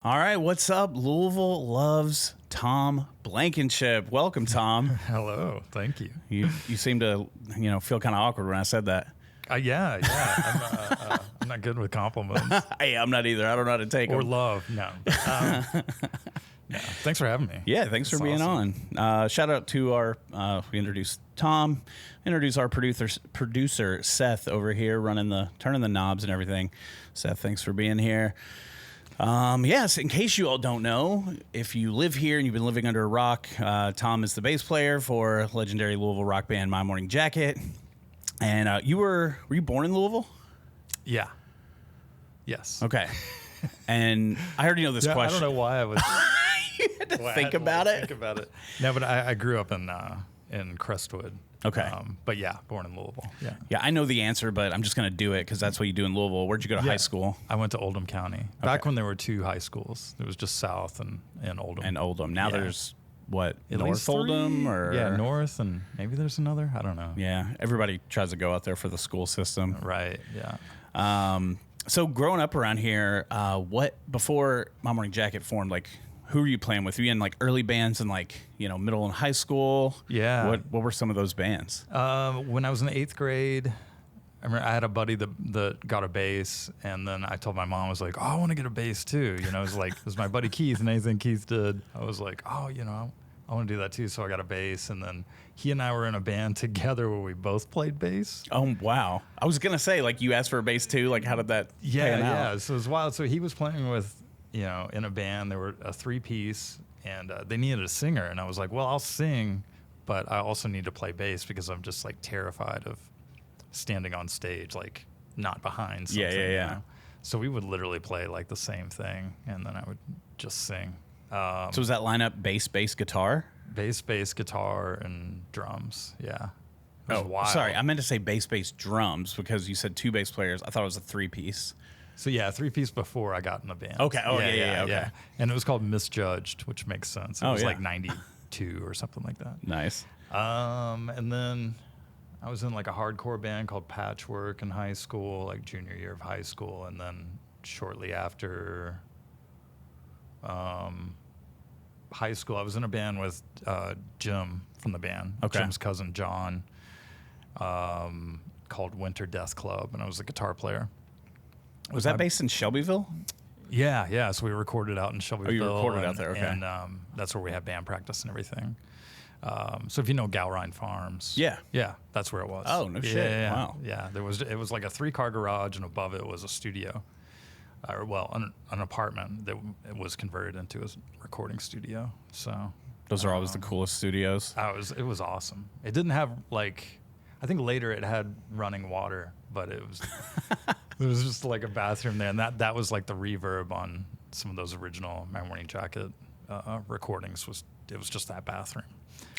All right, what's up? Louisville loves Tom Blankenship. Welcome, Tom. Hello, thank you. You seem to feel kind of awkward when I said that. Yeah. I'm not good with compliments Hey, I'm not either. I don't know how to take or them. love. No. No. Thanks for having me. Yeah, thanks for being on. Shout out to our, we introduced Tom, introduce our producer Seth over here, turning the knobs and everything. Seth, thanks for being here. Yes, in case you all don't know, if you live here and you've been living under a rock, Tom is the bass player for legendary Louisville rock band My Morning Jacket. And were you born in Louisville? Yeah. Yes. Okay. And I already know this question. I don't know why I was. You had to think about it. Think about it. No, but I grew up in Crestwood. Okay. But yeah, born in Louisville. Yeah. Yeah, I know the answer, but I'm just going to do it because that's what you do in Louisville. Where'd you go to high school? I went to Oldham County. Back when there were two high schools. It was just South and Oldham. And Oldham. Now there's what? At North Oldham? Or North, and maybe there's another. I don't know. Yeah, everybody tries to go out there for the school system. Right, yeah. So growing up around here, before My Morning Jacket formed, like, who were you playing with? Were you in like early bands in like, middle and high school? Yeah. What were some of those bands? When I was in the 8th grade, I remember I had a buddy that got a bass, and then I told my mom, I was like, oh, I want to get a bass too. It was my buddy Keith, and anything Keith did, I was like, oh, I want to do that too. So I got a bass, and then he and I were in a band together where we both played bass. Oh, wow. I was going to say, like, you asked for a bass too. Like, how did that pan out? Yeah. So it was wild. So he was playing with, in a band. There were a 3-piece, and they needed a singer. And I was like, well, I'll sing, but I also need to play bass because I'm just like terrified of standing on stage, like not behind something. Yeah. So we would literally play like the same thing, and then I would just sing. So was that lineup bass, guitar? Bass, guitar, and drums. Yeah. It was wild. Sorry. I meant to say bass, drums because you said 2 bass players. I thought it was a 3-piece. So yeah, 3-piece before I got in the band. Okay. Oh, yeah. Okay. Yeah. And it was called Misjudged, which makes sense. It was like 92 or something like that. Nice. And then I was in like a hardcore band called Patchwork in high school, like junior year of high school. And then shortly after high school, I was in a band with Jim from the band, Jim's cousin John, called Winter Death Club, and I was the guitar player. Was that based in Shelbyville? Yeah. So we recorded out in Shelbyville. Oh, you recorded out there, okay. And that's where we had band practice and everything. So if you know Galrine Farms. Yeah, that's where it was. Oh, no shit. Yeah. Wow. Yeah, it was like a 3-car garage, and above it was a studio. An apartment that it was converted into a recording studio. So those are always the coolest studios. It was awesome. It didn't have I think later it had running water, but it was just like a bathroom there, and that was like the reverb on some of those original My Morning Jacket recordings. It was just that bathroom.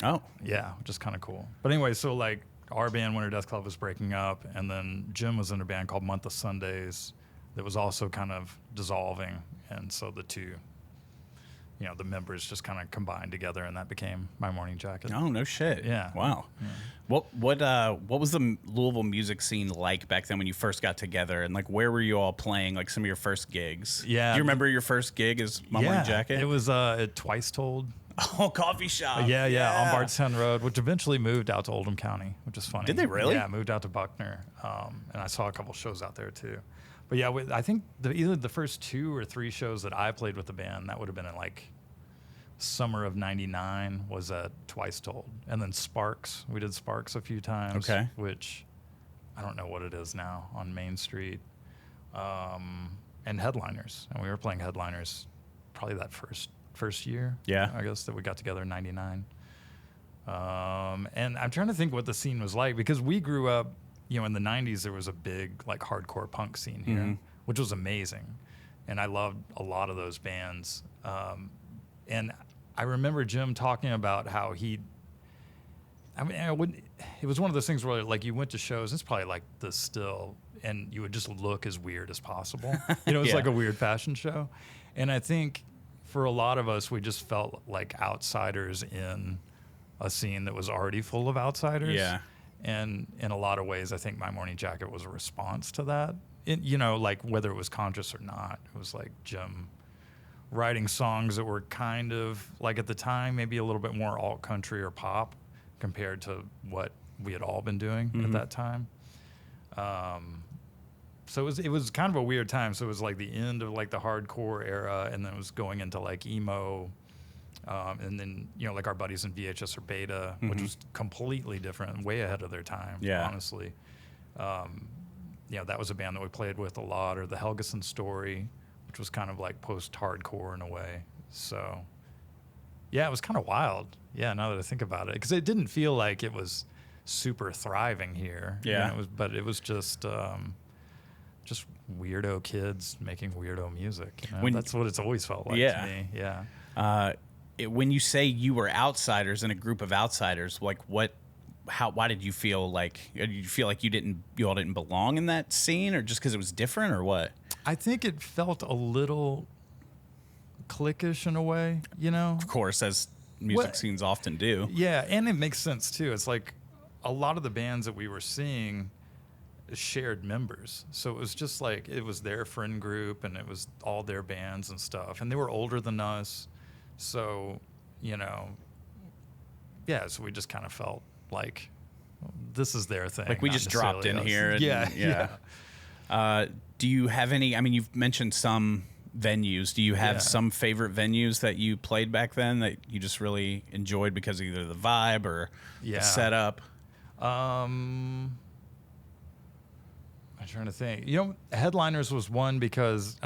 Oh, yeah, which is kind of cool. But anyway, so like our band Winter Death Club was breaking up, and then Jim was in a band called Month of Sundays that was also kind of dissolving, and so the two, the members just kind of combined together, and that became My Morning Jacket. Oh, no shit. Yeah. Wow. Yeah. What was the Louisville music scene like back then when you first got together, and like where were you all playing, like some of your first gigs? Yeah. Do you remember your first gig as My Morning Jacket? It was at Twice Told. Oh, coffee shop. Yeah, on Bardstown Road, which eventually moved out to Oldham County, which is funny. Did they really? Yeah, moved out to Buckner, and I saw a couple shows out there too. But yeah, I think either the first 2 or 3 shows that I played with the band, that would have been in like summer of '99, was at Twice Told. And then Sparks, we did Sparks a few times, which I don't know what it is now, on Main Street. And Headliners, and we were playing Headliners probably that first year, I guess, that we got together in '99. And I'm trying to think what the scene was like, because we grew up, in the '90s, there was a big like hardcore punk scene here, which was amazing, and I loved a lot of those bands. And I remember Jim talking about how it was one of those things where like you went to shows, it's probably like this still, and you would just look as weird as possible. It was like a weird fashion show, and I think for a lot of us, we just felt like outsiders in a scene that was already full of outsiders. Yeah. And in a lot of ways, I think My Morning Jacket was a response to that. Like whether it was conscious or not, it was like Jim writing songs that were kind of like at the time maybe a little bit more alt country or pop compared to what we had all been doing at that time. So it was kind of a weird time. So it was like the end of like the hardcore era, and then it was going into like emo, and then like our buddies in VHS or Beta, which was completely different, way ahead of their time. Yeah. Honestly, that was a band that we played with a lot, or the Helgeson Story, which was kind of like post-hardcore in a way. So yeah, it was kind of wild. Yeah, now that I think about it, because it didn't feel like it was super thriving here. Yeah, but it was just weirdo kids making weirdo music. That's what it's always felt like to me. Yeah. When you say you were outsiders in a group of outsiders, like why did you feel like? Did you feel like you all didn't belong in that scene, or just because it was different, or what? I think it felt a little cliquish in a way, Of course, as music scenes often do. Yeah, and it makes sense too. It's like a lot of the bands that we were seeing shared members, so it was just like it was their friend group, and it was all their bands and stuff, and they were older than us, so so we just kind of felt like this is their thing, like we just dropped in here. Do you have any? I mean, you've mentioned some venues. Do you have some favorite venues that you played back then that you just really enjoyed because of either the vibe or the setup? I'm trying to think. Headliners was one because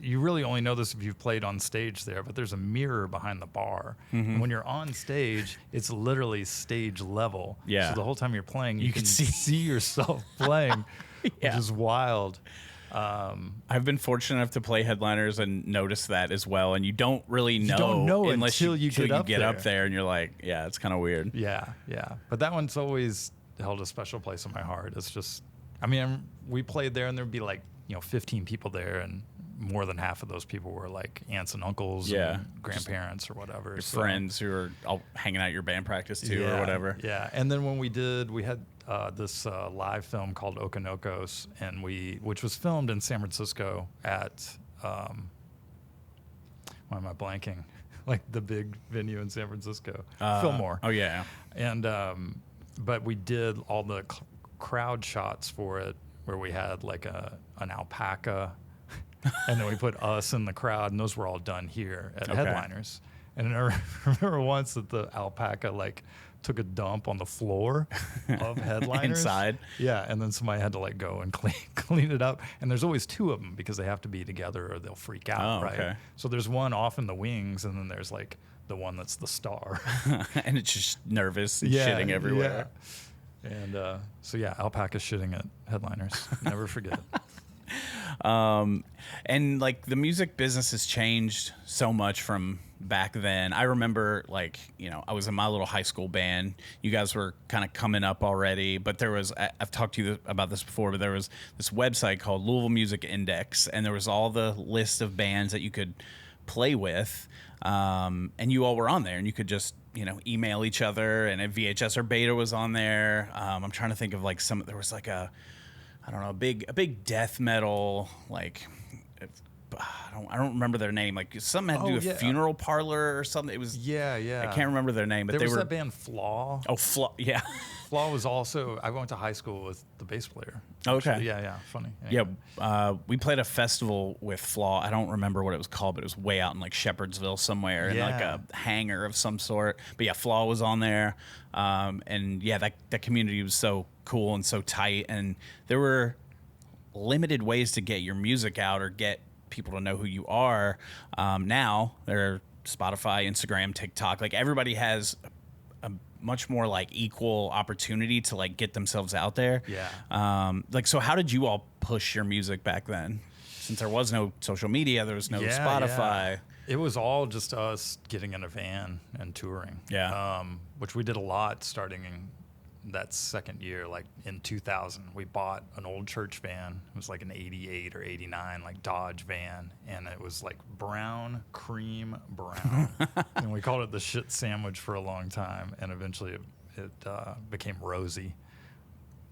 you really only know this if you've played on stage there, but there's a mirror behind the bar. And when you're on stage, it's literally stage level. Yeah. So the whole time you're playing, you can see yourself playing, which is wild. I've been fortunate enough to play headliners and notice that as well. And you don't really know, unless until you get up there and you're like, yeah, it's kind of weird. Yeah. But that one's always held a special place in my heart. It's just, we played there and there'd be like, 15 people there, and more than half of those people were like aunts and uncles and grandparents or whatever. Your friends who are all hanging out at your band practice too or whatever. Yeah. And then when we had this live film called Okanokos, and which was filmed in San Francisco at, why am I blanking? Like the big venue in San Francisco, Fillmore. Oh yeah. And, but we did all the crowd shots for it, where we had like an alpaca, and then we put us in the crowd, and those were all done here at Headliners. And I remember once that the alpaca like took a dump on the floor of Headliners inside. Yeah, and then somebody had to like go and clean it up. And there's always two of them because they have to be together or they'll freak out, right? Okay. So there's one off in the wings, and then there's like the one that's the star, and it's just nervous and shitting everywhere. Yeah. And alpaca shitting at Headliners. Never forget. And like the music business has changed so much from back then. I remember I was in my little high school band. You guys were kind of coming up already, but I've talked to you about this before, but there was this website called Louisville Music Index, and there was all the list of bands that you could play with. And you all were on there, and you could just email each other, and a VHS or Beta was on there. I'm trying to think of like there was like a big death metal, like I don't remember their name. Like something had to do with funeral parlor or something. It was I can't remember their name, but there they was were that band Flaw. Oh, Flaw, yeah. Flaw was also. I went to high school with the bass player. Okay. Actually. Yeah, funny. Anyway. Yeah, we played a festival with Flaw. I don't remember what it was called, but it was way out in like Shepherdsville somewhere in like a hangar of some sort. But yeah, Flaw was on there, and yeah, that community was so cool and so tight, and there were limited ways to get your music out or get people to know who you are. Now there are Spotify, Instagram, TikTok. Like everybody has a much more like equal opportunity to like get themselves out there. Yeah. So how did you all push your music back then? Since there was no social media, there was no Spotify. Yeah. It was all just us getting in a van and touring. Yeah. Which we did a lot starting in that second year, like in 2000. We bought an old church van. It was like an 88 or 89, like Dodge van. And it was like cream brown. And we called it the shit sandwich for a long time. And eventually it became rosy.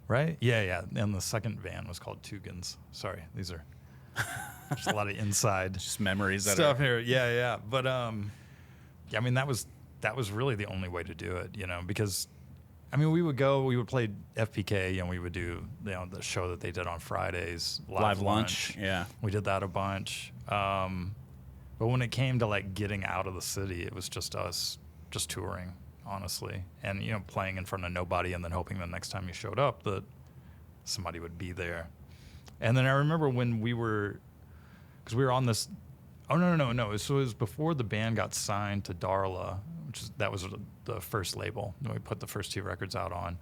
Right? Yeah. And the second van was called Tugans. Sorry, these are There's a lot of inside Just memories that stuff are, here. Yeah. But yeah, I mean, that was really the only way to do it, because I mean, we would play FPK, and we would do the show that they did on Fridays, live lunch. Yeah, we did that a bunch. But when it came to like getting out of the city, it was just us just touring, honestly, and playing in front of nobody, and then hoping the next time you showed up that somebody would be there. And then I remember when because we were on this. Oh no! So it was before the band got signed to Darla, that was the first label that we put the first 2 records out on.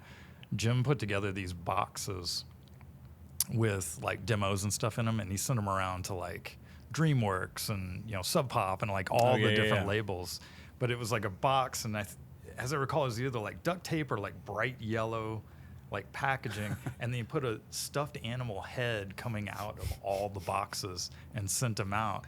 Jim put together these boxes with like demos and stuff in them, and he sent them around to like DreamWorks and Sub Pop and like all the different labels. But it was like a box, and as I recall, it was either like duct tape or like bright yellow like packaging, and then he put a stuffed animal head coming out of all the boxes and sent them out.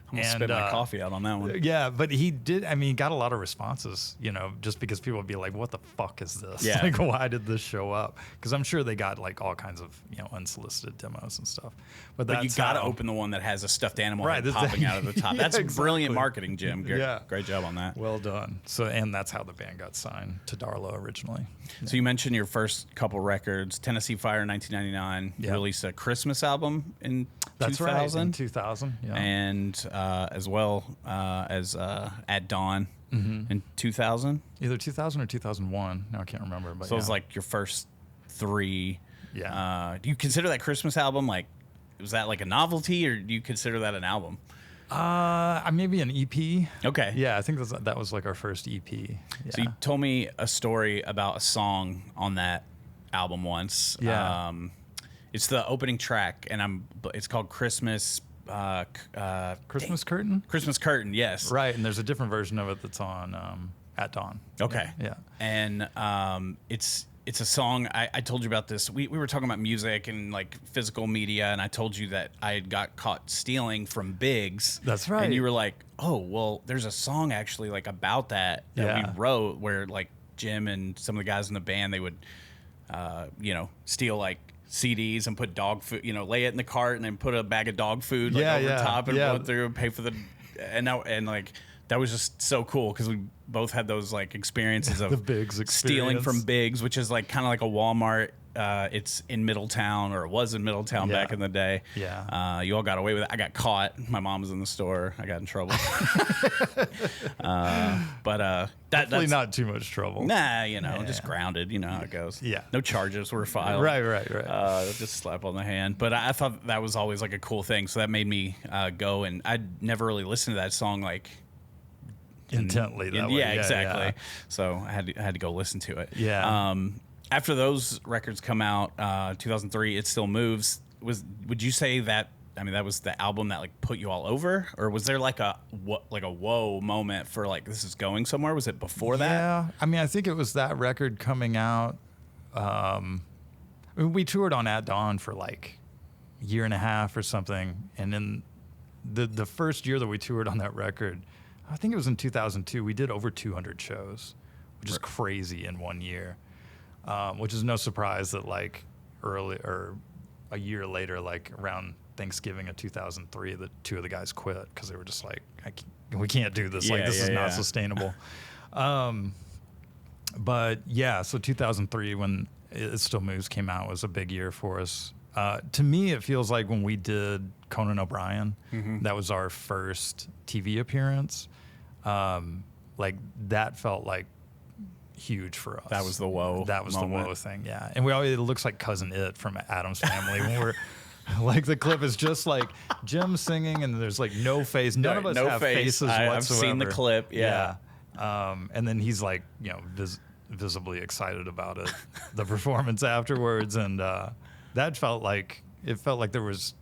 I'm gonna spit my coffee out on that one. Yeah, but he did. I mean, he got a lot of responses, just because people would be like, "What the fuck is this? Yeah. Like, why did this show up?" Because I'm sure they got like all kinds of unsolicited demos and stuff. But you got to open the one that has a stuffed animal head Right, popping out of the top. Yeah, That's exactly. brilliant marketing, Jim. Yeah. Great job on that. Well done. And that's how the band got signed to Darla originally. So you mentioned your first couple records, Tennessee Fire, 1999. You released a Christmas album in 2000. That's right, in 2000. Yeah. And as well as At Dawn in 2000. Either 2000 or 2001. No, I can't remember. But So it was like your first 3. Yeah. Do you consider that Christmas album was that like a novelty, or do you consider that an album? Maybe an EP. Okay. Yeah, I think that was like our first EP. Yeah. So you told me a story about a song on that album once. Yeah. It's the opening track, and it's called Christmas. Christmas Curtain? Christmas Curtain, yes. Right, and there's a different version of it that's on At Dawn. Okay. Yeah. And it's a song. I told you about this. We were talking about music and like physical media, and I told you that I had got caught stealing from Biggs. That's right. And you were like, "Oh, well, there's a song actually like about that we wrote, where like Jim and some of the guys in the band, they would, steal like CDs and put dog food, lay it in the cart and then put a bag of dog food over top and go through and pay for the, and like." That was just so cool because we both had those like experiences of the Biggs stealing from Biggs, which is like kind of like a Walmart. It's in Middletown, or it was in Middletown back in the day. Yeah. You all got away with it. I got caught. My mom was in the store. I got in trouble. But Hopefully not too much trouble. Nah, just grounded. You know how it goes. Yeah. No charges were filed. Right. Just slap on the hand. But I thought that was always like a cool thing. So that made me go, and I'd never really listened to that song like intently. That way. Yeah, exactly. Yeah. So I had to go listen to it. Yeah. After those records come out, 2003, It Still Moves. Would you say that? I mean, that was the album that like put you all over, or was there like a whoa moment for like this is going somewhere? Was it before that? Yeah. I mean, I think it was that record coming out. We toured on At Dawn for like a year and a half or something, and then the first year that we toured on that record, I think it was in 2002, we did over 200 shows, which is crazy in 1 year, which is no surprise that like early or a year later, like around Thanksgiving of 2003, the 2 of the guys quit because they were just like, we can't do this. This is not sustainable. But yeah, so 2003 when It Still Moves came out was a big year for us. To me, it feels like when we did Conan O'Brien, that was our first TV appearance. Like that felt like huge for us. That was the whoa. That was moment. The whoa thing, yeah. And it looks like Cousin It from Addams Family when we're like the clip is just like Jim singing and there's like no face. None of us have faces whatsoever. I've seen the clip. Yeah. And then he's like, visibly excited about it, the performance afterwards, and that felt like there was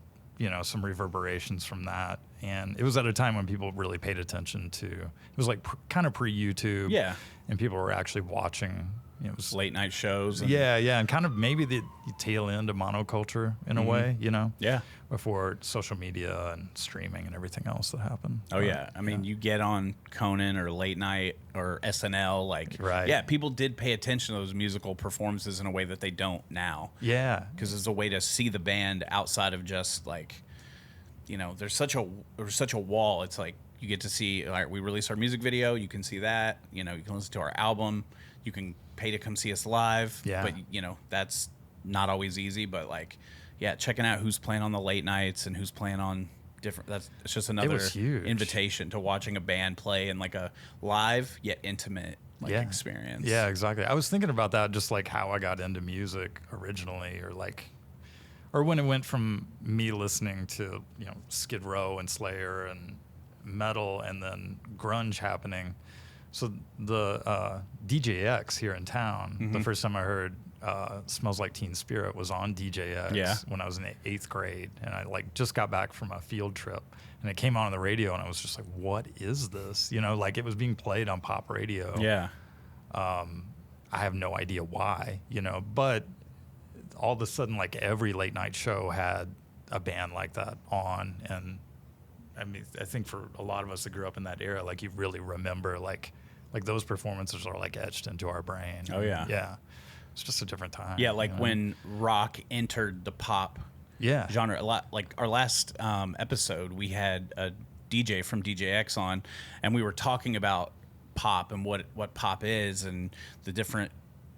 some reverberations from that, and it was at a time when people really paid attention to. It was like kind of pre-YouTube, and people were actually watching. It was late night shows. And and kind of maybe the tail end of monoculture in a way, before social media and streaming and everything else that happened. Oh yeah, I mean, you get on Conan or late night or SNL, like people did pay attention to those musical performances in a way that they don't now. Yeah, because it's a way to see the band outside of just like there's such a wall. It's like you get to see, all right, we released our music video, you can see that, you can listen to our album, you can pay to come see us live. Yeah. But that's not always easy, but like, yeah, checking out who's playing on the late nights and who's playing on different, it's just another invitation to watching a band play in like a live yet intimate experience. Yeah, exactly. I was thinking about that, just like how I got into music originally, or when it went from me listening to Skid Row and Slayer and metal, and then grunge happening. So the DJX here in town, the first time I heard Smells Like Teen Spirit was on DJX when I was in 8th grade, and I just got back from a field trip, and it came on the radio, and I was just like, what is this? Like it was being played on pop radio. Yeah. I have no idea why, but all of a sudden, like every late night show had a band like that on. And I mean, I think for a lot of us that grew up in that era, like you really remember like those performances are like etched into our brain. Oh yeah. Yeah. It's just a different time. Yeah. Like when rock entered the pop genre, a lot, like our last episode, we had a DJ from DJX on, and we were talking about pop and what pop is and the different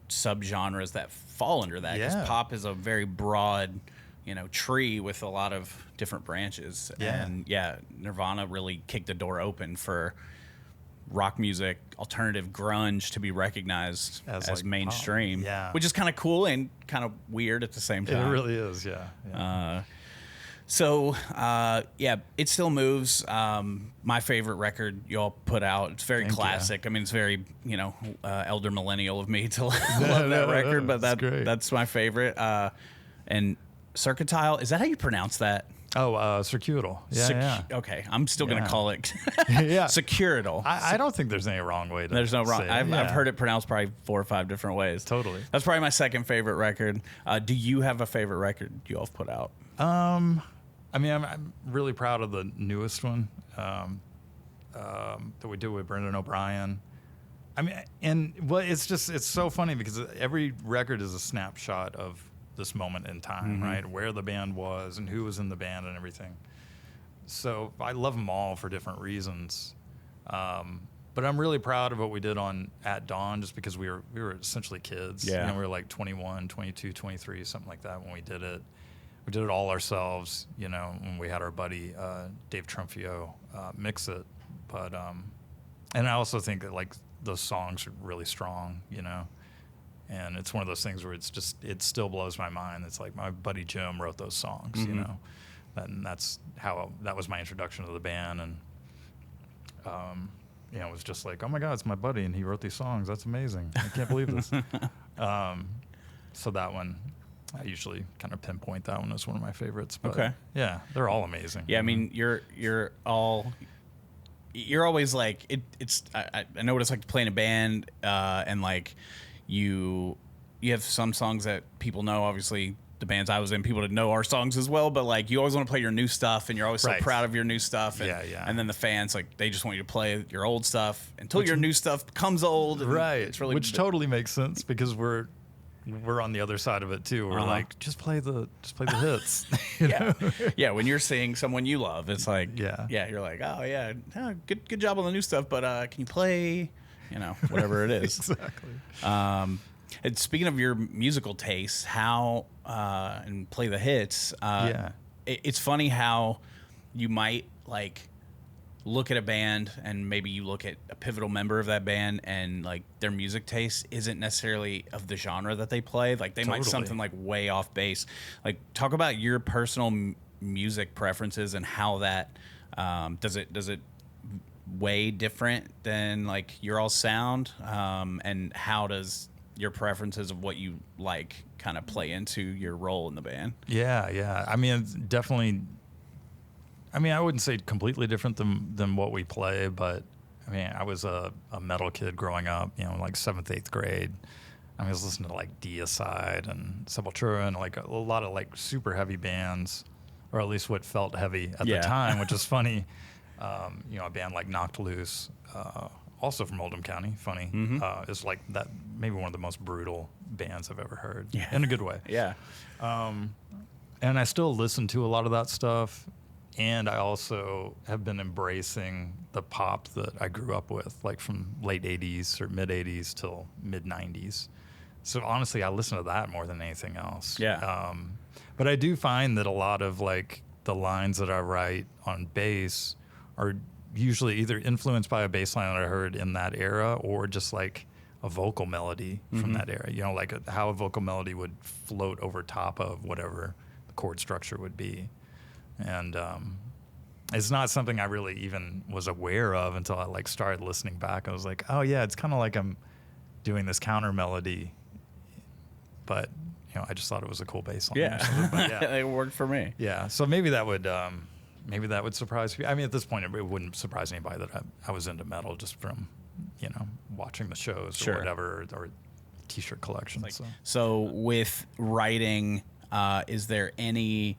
subgenres that fall under that, because pop is a very broad tree with a lot of different branches. And Nirvana really kicked the door open for rock music, alternative grunge to be recognized as like mainstream, which is kind of cool and kind of weird at the same time. It really is. So, It Still Moves, my favorite record y'all put out. It's very classic. I mean, it's very, elder millennial of me to love that record, but that's my favorite. And Circuitile, is that how you pronounce that? Oh, circuitous. Yeah. Okay, I'm still going to call it Securital. I don't think there's any wrong way to There's no wrong. say it. I've heard it pronounced probably 4 or 5 different ways. Totally. That's probably my second favorite record. Do you have a favorite record you all have put out? I mean, I'm really proud of the newest one that we did with Brendan O'Brien. I mean, it's so funny because every record is a snapshot of this moment in time, right? Where the band was and who was in the band and everything. So I love them all for different reasons. But I'm really proud of what we did on At Dawn, just because we were essentially kids. Yeah. We were like 21, 22, 23, something like that when we did it. We did it all ourselves, when we had our buddy Dave Trumfio mix it. But and I also think that like those songs are really strong, and it's one of those things where it still blows my mind. It's like my buddy Jim wrote those songs, and that was my introduction to the band. And it was just like, oh my God, it's my buddy, and he wrote these songs. That's amazing. I can't believe this. So that one, I usually kind of pinpoint that one as one of my favorites. But okay. Yeah, they're all amazing. Yeah, I mean, you're always like I know what it's like to play in a band, and like you have some songs that people know. Obviously, the bands I was in, people didn't know our songs as well. But like, you always want to play your new stuff, and you're always so proud of your new stuff. And, and then the fans, like, they just want you to play your old stuff until your new stuff becomes old. And it's really which totally makes sense because we're on the other side of it too. We're like, just play the hits. Yeah. When you're seeing someone you love, it's like, you're like, oh yeah, good job on the new stuff, but can you play, whatever it is. Exactly. And speaking of your musical tastes, how and play the hits. It's funny how you might like look at a band and maybe you look at a pivotal member of that band and like their music taste isn't necessarily of the genre that they play. Like they might something like way off base. Like talk about your personal music preferences and how that does it way different than like your all sound, and how does your preferences of what you like kind of play into your role in the band? Yeah. I mean, it's definitely. I mean, I wouldn't say completely different than what we play, but I mean, I was a metal kid growing up, like 7th, 8th grade. I was listening to like Deicide and Sepultura and like a lot of like super heavy bands, or at least what felt heavy at the time, which is funny. A band like Knocked Loose, also from Oldham County, funny, is like that, maybe one of the most brutal bands I've ever heard, in a good way. Yeah. And I still listen to a lot of that stuff. And I also have been embracing the pop that I grew up with, like from late 80s or mid 80s till mid 90s. So honestly, I listen to that more than anything else. Yeah. But I do find that a lot of like the lines that I write on bass are usually either influenced by a bass line that I heard in that era or just like a vocal melody from that era. You know, like how a vocal melody would float over top of whatever the chord structure would be. And it's not something I really even was aware of until I like started listening back. I was like, oh yeah, it's kind of like I'm doing this counter melody, but you know, I just thought it was a cool bass line. Yeah, But yeah, it worked for me. yeah. So maybe that would surprise people. I mean, at this point, it wouldn't surprise anybody that I was into metal just from, you know, watching the shows Sure. or whatever, or T-shirt collection. Like, so with writing, is there any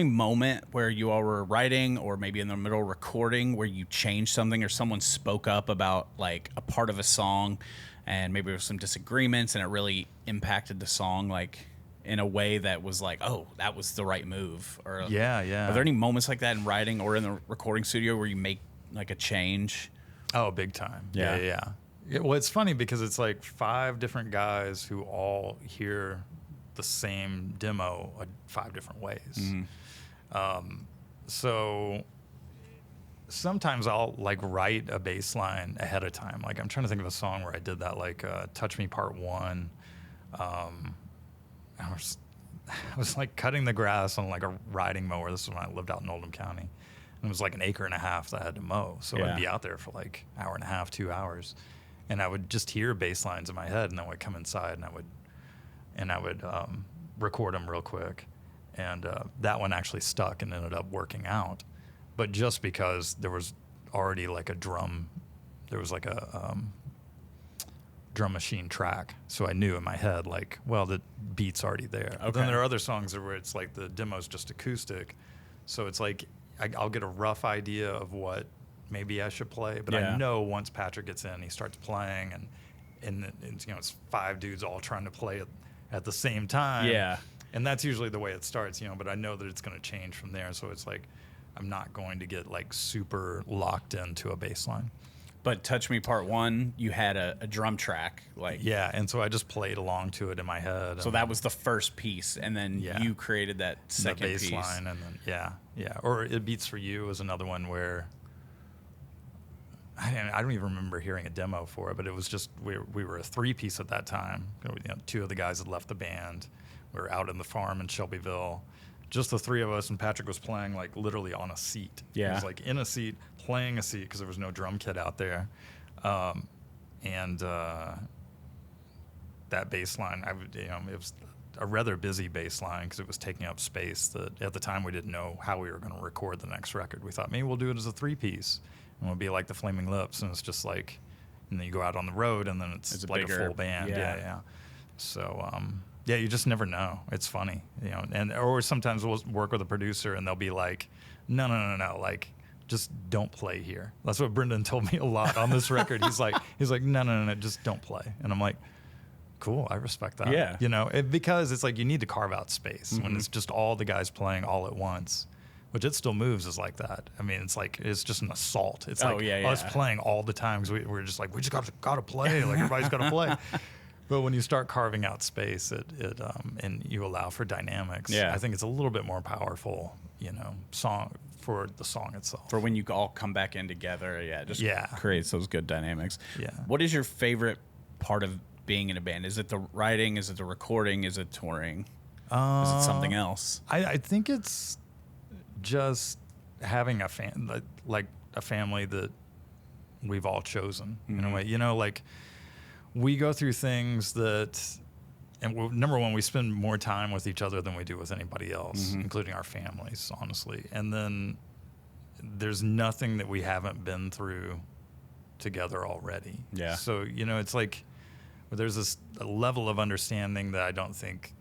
moment where you all were writing or maybe in the middle of recording where you changed something or someone spoke up about like a part of a song and maybe there was some disagreements and it really impacted the song like in a way that was like, oh, that was the right move? Or yeah. Are there any moments like that in writing or in the recording studio where you make like a change? Oh, big time. Yeah. Yeah, well, it's funny because it's like 5 different guys who all hear the same demo 5 different ways. So sometimes I'll like write a bass line ahead of time. Like I'm trying to think of a song where I did that, like Touch Me Part 1. I was like cutting the grass on like a riding mower. This is when I lived out in Oldham County. And it was like an acre and a half that I had to mow. So I'd be out there for like hour and a half, 2 hours. And I would just hear bass lines in my head and then I would come inside and I would record them real quick. And that one actually stuck and ended up working out. But just because there was already like a drum machine track. So I knew in my head, like, well, the beat's already there. Okay. Then there are other songs where it's like the demo's just acoustic. So it's like I'll get a rough idea of what maybe I should play. But I know once Patrick gets in, he starts playing and you know, it's 5 dudes all trying to play at the same time. Yeah. And that's usually the way it starts, you know, but I know that it's going to change from there. So it's like I'm not going to get like super locked into a bass line. But Touch Me Part 1, you had a drum track. Like yeah, and so I just played along to it in my head. So that was the first piece, and then you created that second bass piece. line, and then yeah. Or It Beats For You was another one where I don't even remember hearing a demo for it, but it was just we were a 3-piece at that time. You know, 2 of the guys had left the band. We were out in the farm in Shelbyville. Just the 3 of us, and Patrick was playing like literally on a seat. Yeah. He was like in a seat, playing a seat because there was no drum kit out there. And that bass line, it was a rather busy bass line because it was taking up space that at the time we didn't know how we were going to record the next record. We thought maybe we'll do it as a 3-piece and we'll be like the Flaming Lips, and it's just like, and then you go out on the road and then it's like a full band. Yeah. So, yeah, you just never know. It's funny, you know, or sometimes we'll work with a producer and they'll be like, no, like, just don't play here. That's what Brendan told me a lot on this record. He's like, no, just don't play. And I'm like, cool, I respect that. Yeah. You know, because it's like you need to carve out space when it's just all the guys playing all at once, which It Still Moves is like that. I mean, it's like, it's just an assault. It's like us playing all the time because we're just like, we just got to play. Like everybody's got to play. But when you start carving out space, and you allow for dynamics, I think it's a little bit more powerful, you know, for the song itself. For when you all come back in together, creates those good dynamics. Yeah. What is your favorite part of being in a band? Is it the writing? Is it the recording? Is it touring? Is it something else? I think it's just having a family that we've all chosen in a way. You know, like, we go through things that, and number one, we spend more time with each other than we do with anybody else, including our families, honestly. And then there's nothing that we haven't been through together already. Yeah. So, you know, it's like there's a level of understanding that I don't think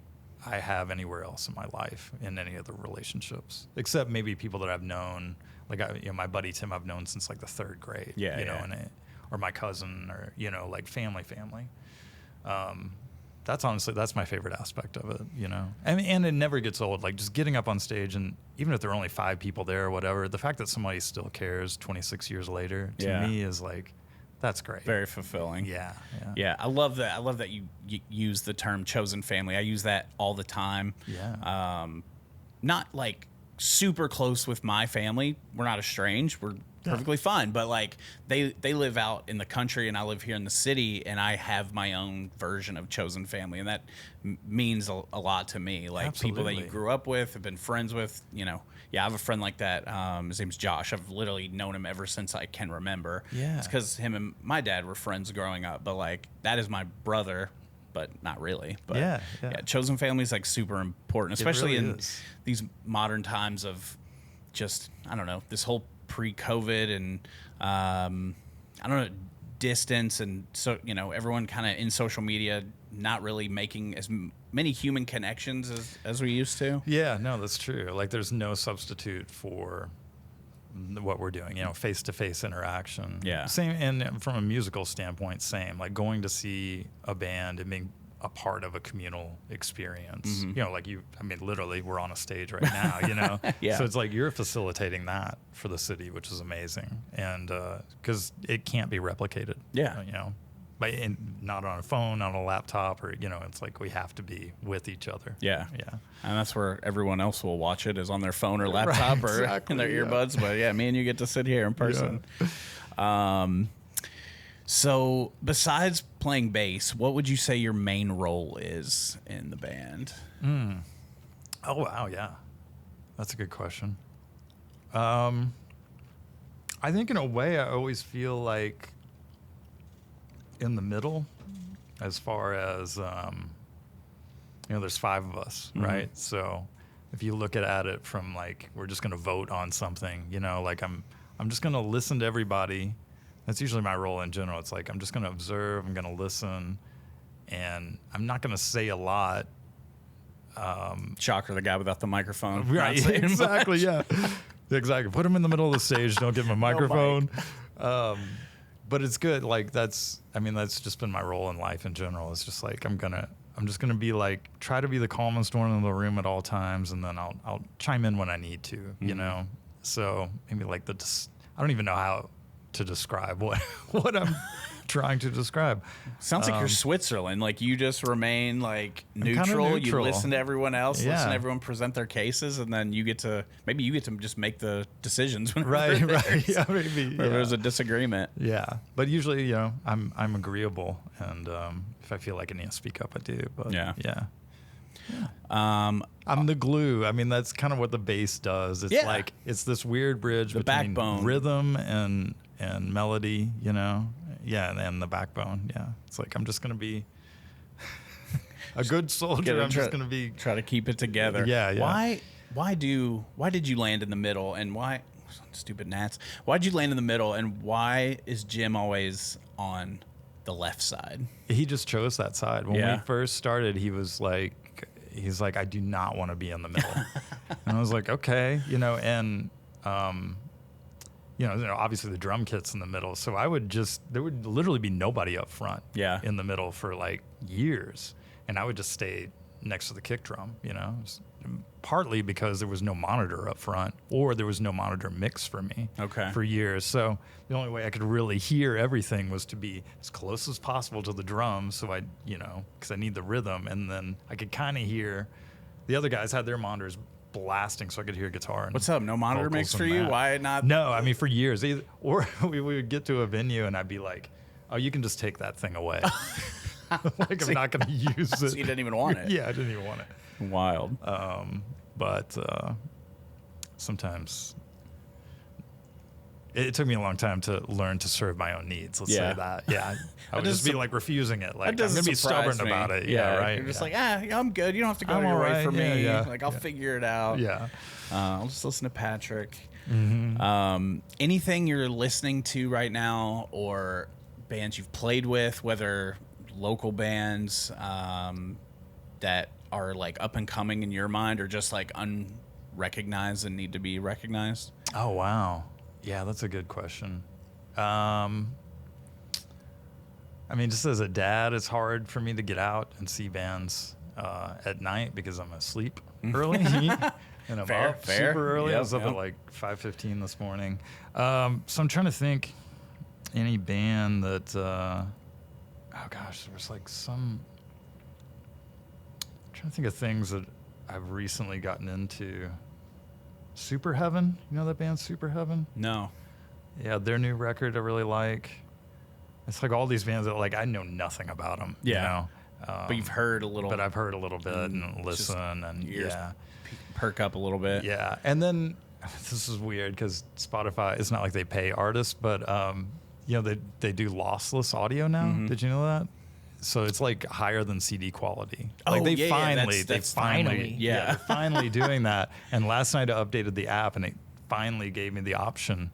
I have anywhere else in my life in any other relationships, except maybe people that I've known, like my buddy Tim, I've known since like the 3rd grade. Yeah. You know, or my cousin, or, you know, like family. honestly, that's my favorite aspect of it, you know. And it never gets old. Like just getting up on stage, and even if there are only 5 people there or whatever, the fact that somebody still cares 26 years later to me is like, that's great. Very fulfilling. Yeah. I love that. I love that you use the term chosen family. I use that all the time. Yeah. Not like super close with my family. We're not estranged. We're perfectly fine. But like they live out in the country and I live here in the city, and I have my own version of chosen family, and that means a lot to me. Like people that you grew up with, have been friends with, you know. Yeah, I have a friend like that. His name's Josh. I've literally known him ever since I can remember. Yeah. It's because him and my dad were friends growing up. But, like, that is my brother, but not really. But yeah. chosen family is, like, super important, especially really in these modern times of just, I don't know, this whole pre-COVID and, I don't know, distance. And so, you know, everyone kind of in social media not really making as many human connections as we used to. Yeah, no, that's true. Like there's no substitute for what we're doing, you know, face-to-face interaction. Yeah. Same, and from a musical standpoint, same. Like going to see a band and being a part of a communal experience. You know, like literally we're on a stage right now, you know? Yeah. So it's like you're facilitating that for the city, which is amazing. And because it can't be replicated. Yeah. You know? Not on a phone, not on a laptop, or, you know, it's like we have to be with each other. Yeah. Yeah. And that's where everyone else will watch it, is on their phone or laptop or in their earbuds. But yeah, me and you get to sit here in person. Yeah. So besides playing bass, what would you say your main role is in the band? Oh, wow. Yeah. That's a good question. I think in a way I always feel like in the middle, as far as you know, there's 5 of us, right? So if you look at it from like, we're just gonna vote on something, you know, like I'm just gonna listen to everybody. That's usually my role in general. It's like I'm just gonna observe, I'm gonna listen, and I'm not gonna say a lot. Shocker, the guy without the microphone. Right, exactly, yeah. Exactly. Put him in the middle of the stage, don't give him a microphone. But it's good. Like that's just been my role in life in general. It's just like I'm just gonna be like, try to be the calmest one in the room at all times, and then I'll chime in when I need to, you know. So maybe like I don't even know how to describe what I'm trying to describe. Sounds like you're Switzerland. Like you just remain like neutral. You listen to everyone else, listen to everyone present their cases, and then you get to just make the decisions. Right. Yeah, maybe. There's a disagreement. Yeah, but usually, you know, I'm agreeable, and if I feel like I need to speak up, I do. But yeah. I'm the glue. I mean, that's kind of what the bass does. It's like it's this weird bridge between backbone, rhythm and melody, you know. Yeah, and the backbone. Yeah, it's like I'm just gonna be a good soldier. I'm just gonna be try to keep it together. Yeah. Why did you land in the middle, and why? Stupid gnats. Why did you land in the middle, and why is Jim always on the left side? He just chose that side. When we first started, he's like, I do not want to be in the middle. And I was like, okay, you know, and you know, obviously the drum kit's in the middle, so there would literally be nobody up front in the middle for like years, and I would just stay next to the kick drum, you know, partly because there was no monitor up front, or there was no monitor mix for me for years. So the only way I could really hear everything was to be as close as possible to the drums, so because I need the rhythm, and then I could kind of hear the other guys had their monitors blasting, so I could hear guitar. And what's up? No monitor mix for you? Why not? No, I mean for years. Or we would get to a venue and I'd be like, "Oh, you can just take that thing away." Like I'm not going to use it. So you didn't even want it. Yeah, I didn't even want it. Wild. But sometimes it took me a long time to learn to serve my own needs. Let's say that. Yeah, I would just be like refusing it. Like I'm going to be stubborn about it. Yeah, right. You're just like, I'm good. You don't have to go your way for me. Like I'll figure it out. Yeah. I'll just listen to Patrick. Mm-hmm. Anything you're listening to right now, or bands you've played with, whether local bands that are like up and coming in your mind, or just like unrecognized and need to be recognized? Oh, wow. Yeah, that's a good question. I I mean, just as a dad, it's hard for me to get out and see bands at night because I'm asleep early. And I'm up super early. Yep, I was up at like 5:15 this morning. So I'm trying to think any band that, oh gosh, there was like I'm trying to think of things that I've recently gotten into. Super Heaven, you know that band Super Heaven? No. Yeah, their new record I really like. It's like all these bands that like I know nothing about them. Yeah. You know? But you've heard a little. But I've heard a little bit and listen and yeah. Perk up a little bit. Yeah. And then this is weird because Spotify, it's not like they pay artists, but you know, they do lossless audio now. Mm-hmm. Did you know that? So it's like higher than CD quality. Like They're finally doing that. And last night I updated the app and it finally gave me the option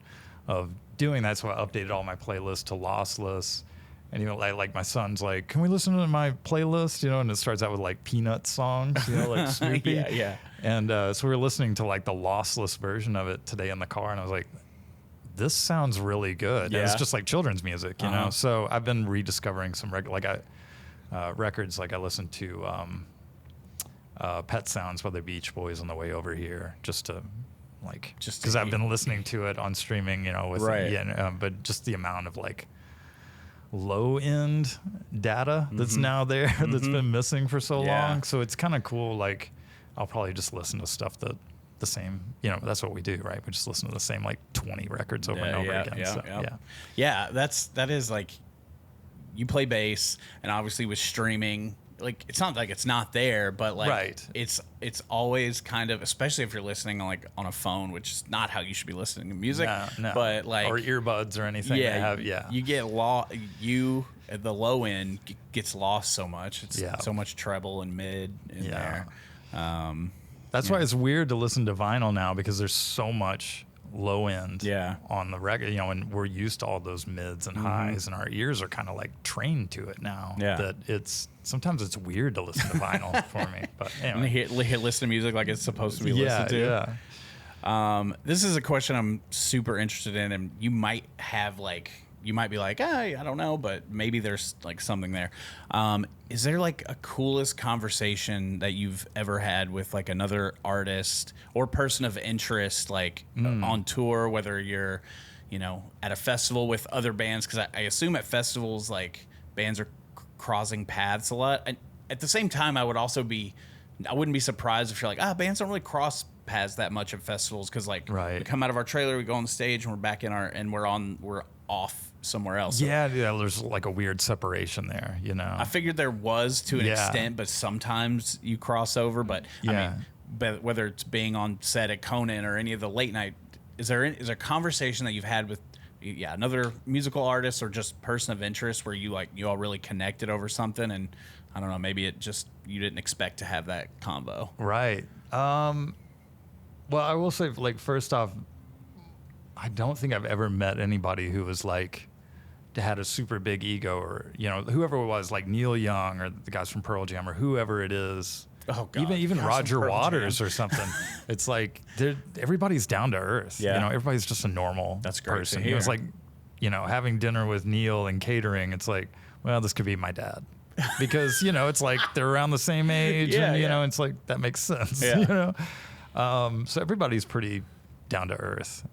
of doing that. So I updated all my playlists to lossless. And, you know, like my son's like, can we listen to my playlist? You know, and it starts out with like Peanut songs, you know, like Snoopy. Yeah. And so we were listening to like the lossless version of it today in the car. And I was like, this sounds really good. Yeah. And it's just like children's music, you know? So I've been rediscovering some records. Like I listened to Pet Sounds by the Beach Boys on the way over here just because I've been listening to it on streaming, you know, with but just the amount of like low end data that's now there that's been missing for so long. So it's kind of cool. Like I'll probably just listen to stuff that the same, you know, that's what we do, right? We just listen to the same like 20 records over and over again. That is like, you play bass, and obviously with streaming, like it's not like it's not there, but like it's always kind of, especially if you're listening on a phone, which is not how you should be listening to music. No. But like, or earbuds or anything. You get lost. You at the low end gets lost so much. It's so much treble and mid in there. That's why it's weird to listen to vinyl now because there's so much low end on the record, you know, and we're used to all those mids and highs, and our ears are kind of like trained to it now. That sometimes it's weird to listen to vinyl for me. But anyway, listen to music like it's supposed to be listened to. This is a question I'm super interested in, and you might be like, I don't know, but maybe there's like something there. Is there like a coolest conversation that you've ever had with like another artist or person of interest, like on tour, whether you're, you know, at a festival with other bands? Because I assume at festivals, like bands are crossing paths a lot. And at the same time, I wouldn't be surprised if you're like, bands don't really cross paths that much at festivals. Cause like we come out of our trailer, we go on the stage and we're back in we're off somewhere else. There's like a weird separation there, you know. I figured there was to an extent, but sometimes you cross over. But I mean, but whether it's being on set at Conan or any of the late night, is there a conversation that you've had with another musical artist or just person of interest where you all really connected over something, and I don't know, maybe it just you didn't expect to have that convo. Right. Well, I will say, like, first off, I don't think I've ever met anybody who was like had a super big ego, or, you know, whoever it was, like Neil Young or the guys from Pearl Jam or whoever it is. Oh God. Even Roger Waters or something. It's like everybody's down to earth. Yeah. You know, everybody's just a normal person. It was like, you know, having dinner with Neil and catering. It's like, well, this could be my dad. Because, you know, it's like they're around the same age, and, you know, it's like that makes sense. You know, so everybody's pretty down to earth.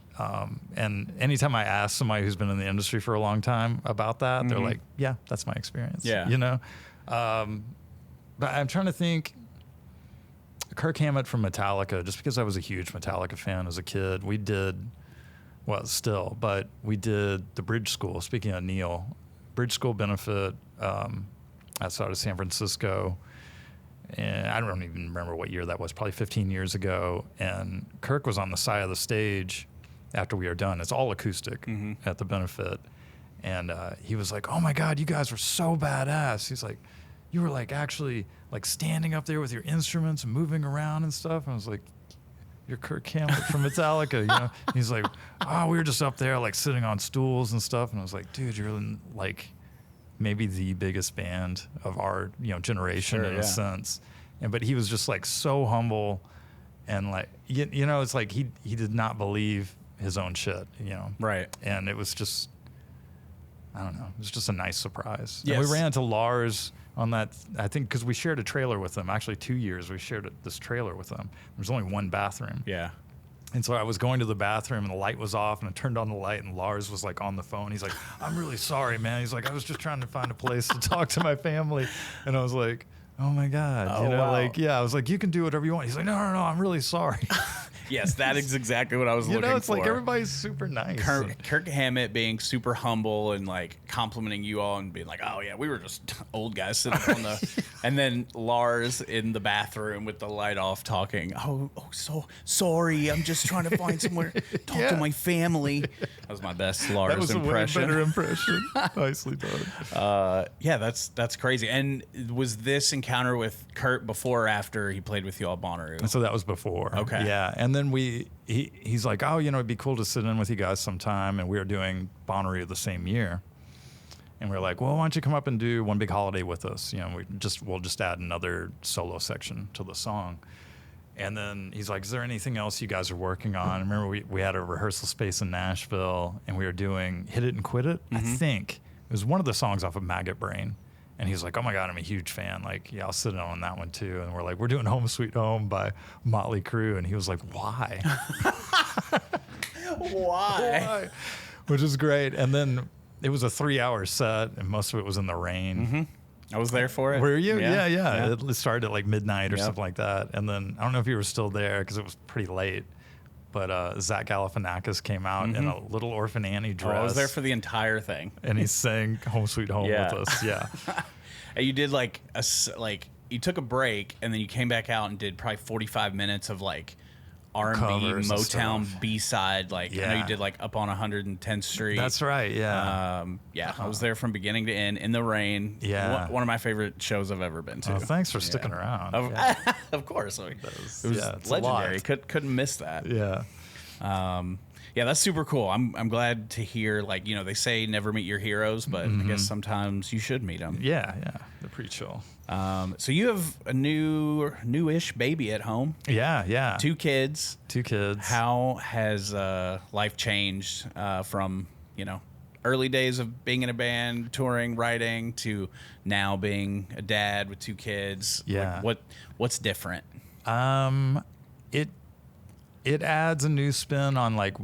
And anytime I ask somebody who's been in the industry for a long time about that, they're like, yeah, that's my experience. Yeah. You know? But I'm trying to think. Kirk Hammett from Metallica, just because I was a huge Metallica fan as a kid, we did the Bridge School. Speaking of Neil, Bridge School benefit outside of San Francisco. And I don't even remember what year that was, probably 15 years ago. And Kirk was on the side of the stage after we were done. It's all acoustic at the benefit. And he was like, oh my God, you guys were so badass. He's like, you were like actually like standing up there with your instruments and moving around and stuff. And I was like, you're Kirk Hammett from Metallica, you know? He's like, oh, we were just up there like sitting on stools and stuff. And I was like, dude, you're in like maybe the biggest band of our, you know, generation in a sense. But he was just like so humble, and like, you know, it's like he did not believe his own shit, you know? Right. And it was just, I don't know. It was just a nice surprise. Yes. And we ran into Lars on that, I think, because we shared a trailer with them. Actually, 2 years we shared this trailer with them. There's only one bathroom. Yeah. And so I was going to the bathroom and the light was off and I turned on the light and Lars was like on the phone. He's like, I'm really sorry, man. He's like, I was just trying to find a place to talk to my family. And I was like, oh my God. Oh, you know, wow. like, yeah, I was like, you can do whatever you want. He's like, no, I'm really sorry. Yes, that is exactly what I was looking for. It's like everybody's super nice. Kirk Hammett being super humble and like complimenting you all and being like, oh yeah, we were just old guys sitting on the, and then Lars in the bathroom with the light off talking, oh so sorry, I'm just trying to find somewhere to talk to my family. That was my best Lars that was impression. A way better impression. Nicely done. Yeah, that's crazy. And was this encounter with Kurt before or after he played with you all Bonnaroo? And so that was before. Okay. Yeah. And then he's like, oh, you know, it'd be cool to sit in with you guys sometime. And we were doing Bonnaroo the same year. And we were like, well, why don't you come up and do One Big Holiday with us? You know, we'll just add another solo section to the song. And then he's like, is there anything else you guys are working on? Remember, we had a rehearsal space in Nashville and we were doing Hit It and Quit It. I think it was one of the songs off of Maggot Brain. And he's like, oh my God, I'm a huge fan. Like, yeah, I'll sit in on that one too. And we're like, we're doing Home Sweet Home by Motley Crue. And he was like, why? Why? Which is great. And then it was a 3-hour set and most of it was in the rain. I was there for it. Were you? Yeah. Yeah. It started at like midnight or something like that. And then I don't know if you were still there because it was pretty late. But Zach Galifianakis came out in a little Orphan Annie dress. I was there for the entire thing. And he sang Home Sweet Home with us. Yeah. And you did like you took a break and then you came back out and did probably 45 minutes of like R&B, Covers and Motown stuff. B-side. Like I know Yeah. you did like Up on 110th Street. That's right. Yeah. I was there from beginning to end in the rain. Yeah. One of my favorite shows I've ever been to. Oh, thanks for sticking around. Of course. I mean, it was it's a legendary. lot. Couldn't miss that. Yeah. Yeah, that's super cool. I'm glad to hear, like, you know, they say never meet your heroes, but I guess sometimes you should meet them. Yeah. They're pretty chill. So you have a newish baby at home. Yeah. 2 kids. 2 kids. How has life changed from, you know, early days of being in a band, touring, writing, to now being a dad with 2 kids? Yeah. Like, what's different? It adds a new spin on like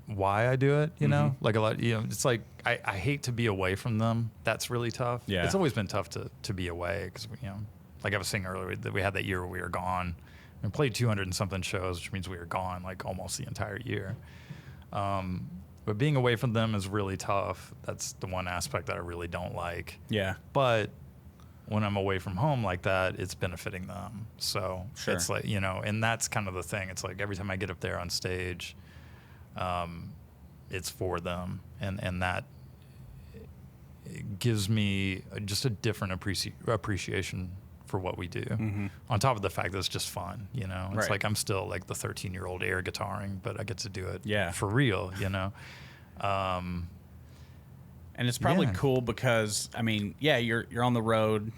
why I do it, you know? Like a lot, you know, it's like I hate to be away from them. That's really tough. Yeah. It's always been tough to be away because, you know, like I was saying earlier, that we had that year where we were gone. We played 200 and something shows, which means we were gone like almost the entire year. But being away from them is really tough. That's the one aspect that I really don't like. Yeah. But when I'm away from home like that, it's benefiting them. So it's like, you know, and that's kind of the thing. It's like every time I get up there on stage, it's for them. And that gives me just a different appreciation for what we do. On top of the fact that it's just fun, you know? It's like I'm still like the 13-year-old air guitaring, but I get to do it for real, you know? And it's probably cool because, I mean, you're on the road,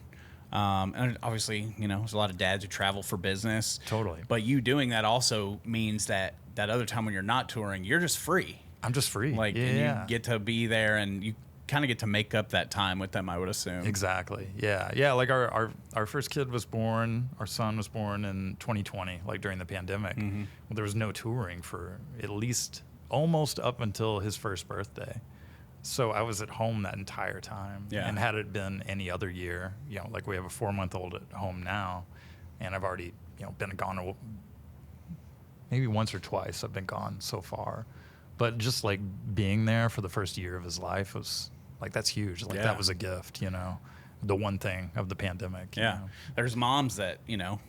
and obviously, you know, there's a lot of dads who travel for business. Totally. But you doing that also means that other time when you're not touring, you're just free. I'm just free. Like, and you get to be there, and you kind of get to make up that time with them, I would assume. Exactly. Yeah. Like our first kid was born, our son was born in 2020, like during the pandemic. Well, there was no touring for at least almost up until his first birthday. So I was at home that entire time. Yeah. And had it been any other year, you know, like we have a 4-month-old at home now, and I've already, you know, been gone maybe once or twice I've been gone so far. But just like being there for the first year of his life was like, that's huge. Like that was a gift, you know, the one thing of the pandemic. You know? There's moms that, you know,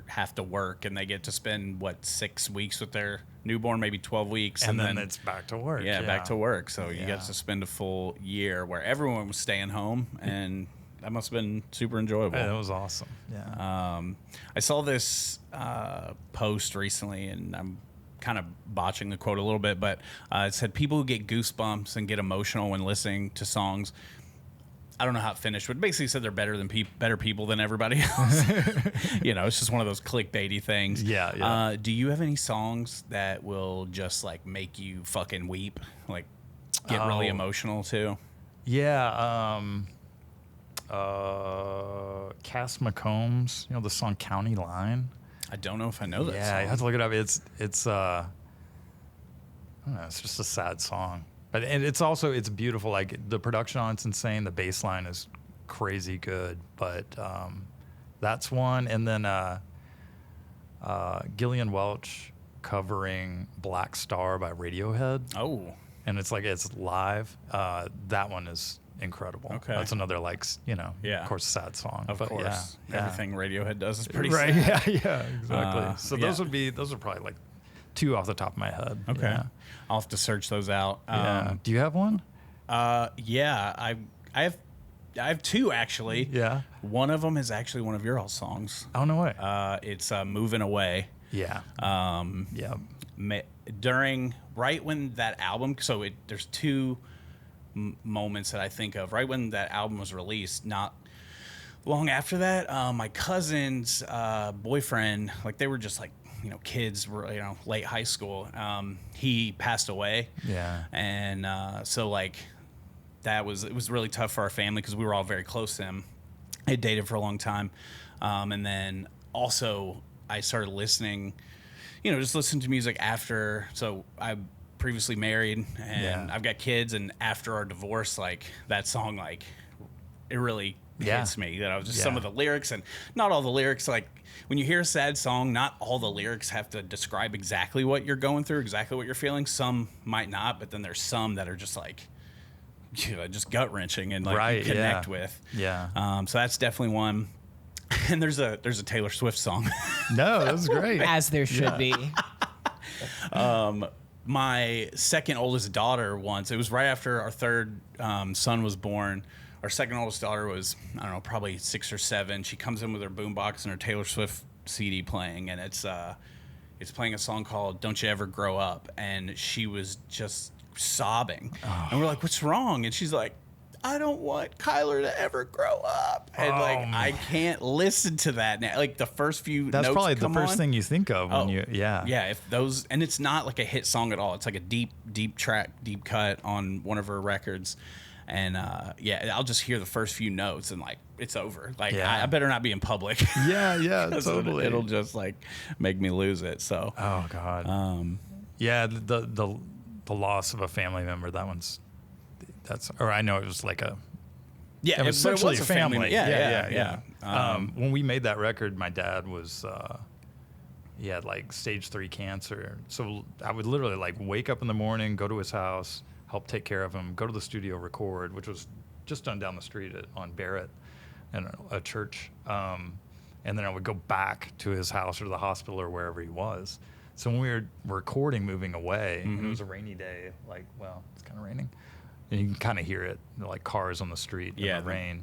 have to work and they get to spend 6 weeks with their newborn, maybe 12 weeks. And then it's back to work. Yeah, back to work. So you got to spend a full year where everyone was staying home, and that must have been super enjoyable. Yeah, it was awesome. Yeah. I saw this post recently, and I'm kind of botching the quote a little bit, but it said people who get goosebumps and get emotional when listening to songs. I don't know how it finished, but basically said they're better people than everybody else. You know, it's just one of those clickbaity things. Yeah. Do you have any songs that will just like make you fucking weep, like get really emotional too? Yeah. Cass McCombs, the song County Line. I don't know if I know that Yeah, song. you have to look it up. It's I don't know, it's just a sad song. But and it's beautiful. Like the production on it's insane. The bass line is crazy good. But that's one. And then Gillian Welch covering Black Star by Radiohead. Oh. And it's live. That one is incredible. Okay. That's another of course, sad song. Of but course. Yeah. Everything Radiohead does is pretty right. sad. Yeah, exactly. So yeah. those are probably like two off the top of my head. Okay. Yeah. I'll have to search those out. Do you have one? Yeah, I have two actually. Yeah. One of them is actually one of your all songs. Oh, no way. It's Moving Away. Yeah. Yeah. Right when that album, there's two moments that I think of. Right when that album was released, not long after that, my cousin's boyfriend, they were just kids, were late high school. He passed away. Yeah. And it was really tough for our family because we were all very close to him. I had dated for a long time. And then also I started listening, just listening to music after. So I previously married and I've got kids, and after our divorce, that song, it really hits me. Some of the lyrics, and not all the lyrics, when you hear a sad song, not all the lyrics have to describe exactly what you're going through, exactly what you're feeling. Some might not, but then there's some that are just just gut wrenching and you connect with. Yeah. So that's definitely one. And there's a Taylor Swift song. No, that's great. As there should be. My second oldest daughter it was right after our third son was born. Our second oldest daughter was, I don't know, probably 6 or 7. She comes in with her boombox and her Taylor Swift CD playing, and it's playing a song called Don't You Ever Grow Up. And she was just sobbing. Oh. And we're like, what's wrong? And she's like, I don't want Kyler to ever grow up. And I can't listen to that now. The first few notes That's probably the first on, thing you think of when Yeah, and it's not a hit song at all. It's a deep track, deep cut on one of her records. And I'll just hear the first few notes and it's over. I better not be in public. Yeah, totally. It'll just make me lose it. So. Oh God. The loss of a family member. I know it was it was essentially a family. Yeah. When we made that record, my dad was he had stage 3 cancer. So I would literally wake up in the morning, go to his house, help take care of him, go to the studio, record, which was just done down the street on Barrett and a church. And then I would go back to his house or to the hospital or wherever he was. So when we were recording Moving Away, and it was a rainy day, it's kind of raining. And you can kind of hear it, cars on the street in the rain.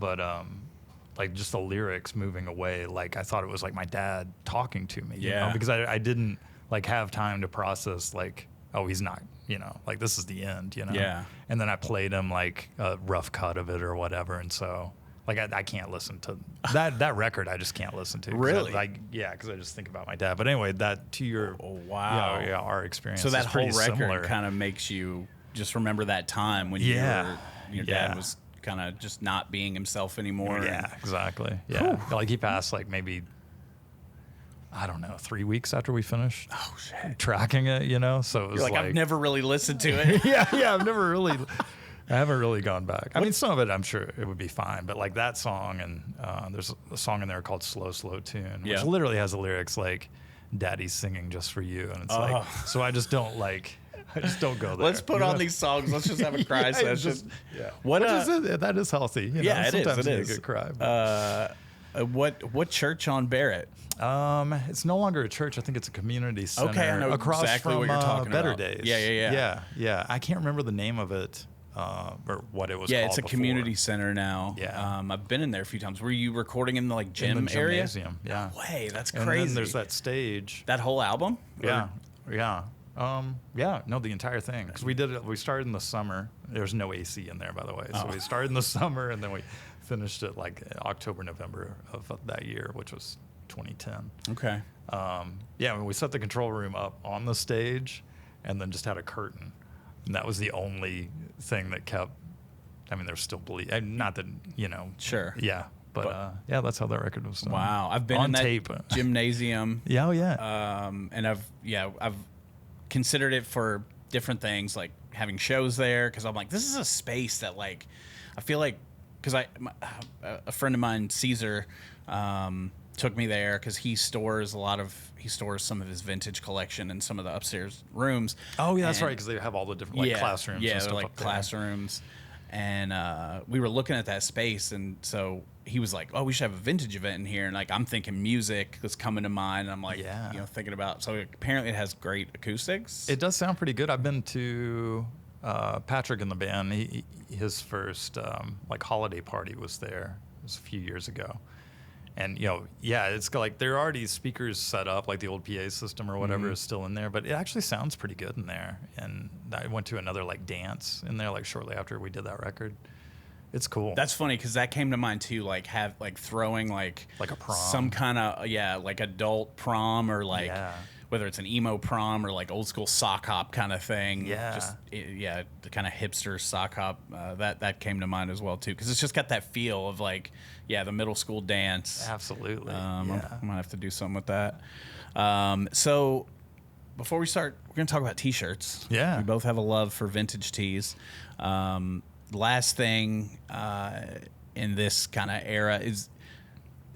But just the lyrics moving away, I thought it was my dad talking to me, you know? Because I didn't have time to process he's not, this is the end, Yeah. And then I played him a rough cut of it or whatever. And so I can't listen to that record. I just can't listen to. Really? Because I just think about my dad. But anyway, that to your our experience. So that is whole pretty record similar. kind of makes you just remember that time when your dad was kind of just not being himself anymore. Yeah, exactly. Yeah, he passed maybe, I don't know, 3 weeks after we finished. Oh shit! Tracking it, So it was I've never really listened to it. I haven't really gone back. I mean, some of it I'm sure it would be fine, but that song, and there's a song in there called Slow Slow Tune, which literally has the lyrics Daddy's singing just for you, and it's so I just don't I just don't go there. Let's put on these songs. Let's just have a cry session. What is it? That is healthy. It Sometimes is. You get a good cry. What church on Barrett? It's no longer a church. I think it's a community center. Okay, I know across exactly from what you're talking Better about. Days. Yeah. I can't remember the name of it or what it was. Yeah, called it's a before. community center now. Yeah. I've been in there a few times. Were you recording in the gym in the area? Gymnasium. Yeah. No way, that's And crazy. then there's that stage. That whole album? Yeah. No, the entire thing. Because we started in the summer. There's no AC in there, by the way. So we started in the summer, and then we finished it October, November of that year, which was 2010. Okay. When we set the control room up on the stage, and then just had a curtain, and that was the only thing that kept I mean, they're still not that, you know. Sure. Yeah. But yeah, that's how that record was done. Wow. I've been on in that tape. gymnasium. Yeah, oh yeah. And I've considered it for different things, like having shows there, because I'm like, this is a space that, like, I feel like, because a friend of mine, Caesar, took me there because he stores some of his vintage collection in some of the upstairs rooms. Oh yeah, that's right, because they have all the different classrooms. Yeah, and stuff like up there. classrooms. And we were looking at that space, and so he was like, "Oh, we should have a vintage event in here." And like, I'm thinking music was coming to mind. And I'm like, thinking about. So apparently, it has great acoustics. It does sound pretty good. I've been to Patrick in the band. His first like holiday party was there. It was a few years ago. And, you know, yeah, it's like there are already speakers set up, like the old PA system or whatever is still in there, but it actually sounds pretty good in there. And I went to another, like, dance in there, like, shortly after we did that record. It's cool. That's funny because that came to mind, too, like, throwing, like a prom. Some kind of, like, adult prom or, like, whether it's an emo prom or, like, old school sock hop kind of thing. Yeah. Just, the kind of hipster sock hop. That came to mind as well, too, because it's just got that feel of, like, the middle school dance. Absolutely. I'm going to have to do something with that. So before we start, we're going to talk about T-shirts. Yeah. We both have a love for vintage tees. Last thing in this kind of era is,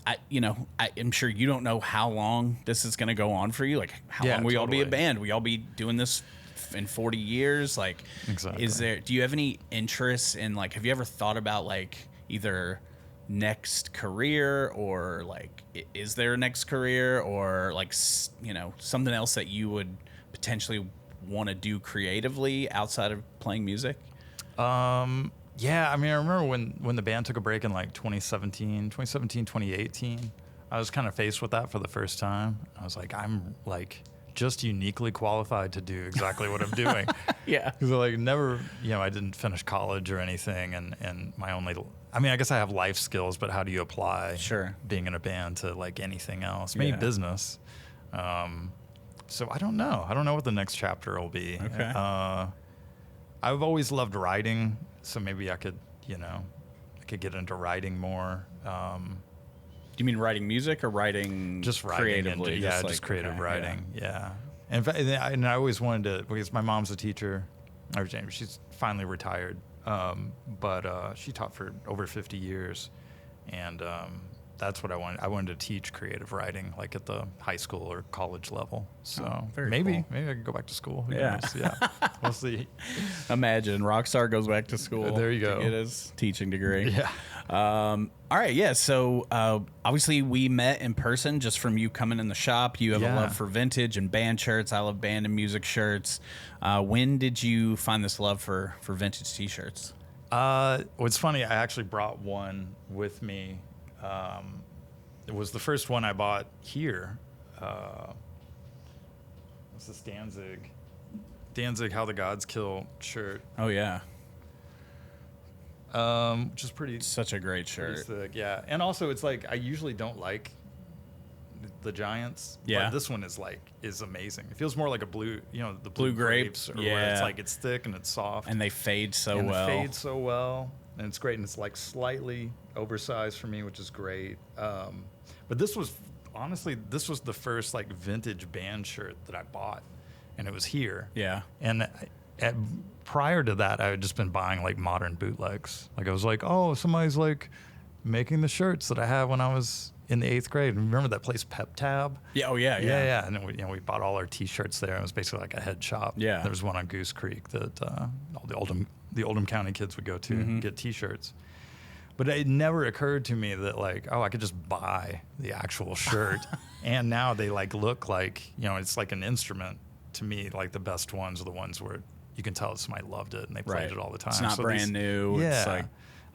I'm sure you don't know how long this is going to go on for you. Like, how long will y'all be a band? Will y'all be doing this in 40 years? Like, exactly. Do you have any interest in, like, have you ever thought about, like, either next career or, like, is there a next career or, like, something else that you would potentially want to do creatively outside of playing music? Yeah, I mean, I remember when the band took a break in like 2017, 2018, I was kind of faced with that for the first time. I was like, I'm like just uniquely qualified to do exactly what I'm doing. Yeah. Because I like never, I didn't finish college or anything. And my only, I mean, I guess I have life skills, but how do you apply being in a band to like anything else? Maybe business. So I don't know. I don't know what the next chapter will be. Okay. I've always loved writing, so maybe I could get into writing more. Do you mean writing music or writing just writing creatively? Just creative writing. Yeah. And in fact, and I always wanted to, because my mom's a teacher. She's finally retired, but she taught for over 50 years, and that's what I wanted. I wanted to teach creative writing, like at the high school or college level. So maybe I could go back to school. Who knows? Yeah, we'll see. Imagine Rockstar goes back to school. There you go. To get his teaching degree. Yeah. All right. Yeah. So obviously we met in person just from you coming in the shop. You have a love for vintage and band shirts. I love band and music shirts. When did you find this love for vintage T-shirts? It's funny. I actually brought one with me. It was the first one I bought here. What's this Danzig How the Gods Kill shirt. Oh yeah. Which is pretty. Such a great shirt. Sick, yeah. And also it's like I usually don't like the Giants. Yeah. But this one is amazing. It feels more like a blue, the blue grapes. Or where it's like it's thick and it's soft. And they fade so well. They fade so well. And it's great, and it's like slightly oversized for me, which is great. But this was the first like vintage band shirt that I bought, and it was here. Yeah. And prior to that, I had just been buying like modern bootlegs. Like I was like, oh, somebody's like making the shirts that I had when I was in the 8th grade. Remember that place Pep Tab? Yeah. Oh yeah. Yeah. And then we bought all our T-shirts there. It was basically like a head shop. Yeah. There was one on Goose Creek that all the Oldham County kids would go to and get T-shirts. But it never occurred to me that like, oh, I could just buy the actual shirt. And now they like look like, it's like an instrument. To me, like the best ones are the ones where you can tell that somebody loved it and they played it all the time. It's not brand new. Yeah. It's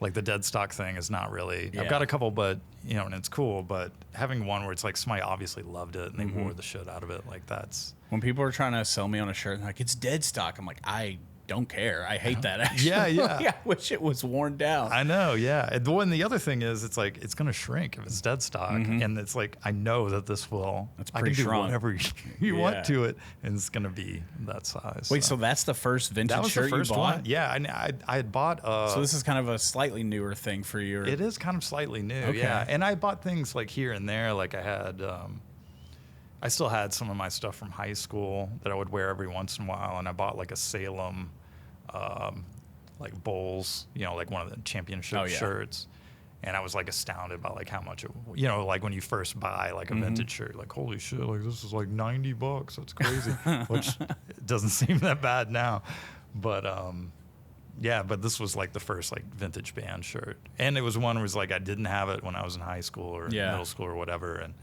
like the dead stock thing is not really. I've got a couple, but and it's cool. But having one where it's like somebody obviously loved it and they wore the shit out of it, like that's. When people are trying to sell me on a shirt, like it's dead stock, I'm like, I don't care. I hate that actually. Yeah. I wish it was worn down. I know, yeah. And the other thing is, it's like it's going to shrink if it's dead stock, and it's like I know that this will. That's I pretty can do shrunk. whatever you Yeah. want to it, and it's going to be that size. Wait, so that's the first vintage that was shirt the first you bought? one. Yeah, I had bought. So this is kind of a slightly newer thing for you. It is kind of slightly new, Okay. yeah. And I bought things like here and there. Like I had, I still had some of my stuff from high school that I would wear every once in a while, and I bought like a Salem, like Bulls, like one of the championship shirts. And I was like astounded by like how much it, like when you first buy like a vintage shirt, like holy shit, like this is like $90. That's crazy, which doesn't seem that bad now, but yeah, but this was like the first like vintage band shirt, and it was one where it was like I didn't have it when I was in high school or middle school or whatever, and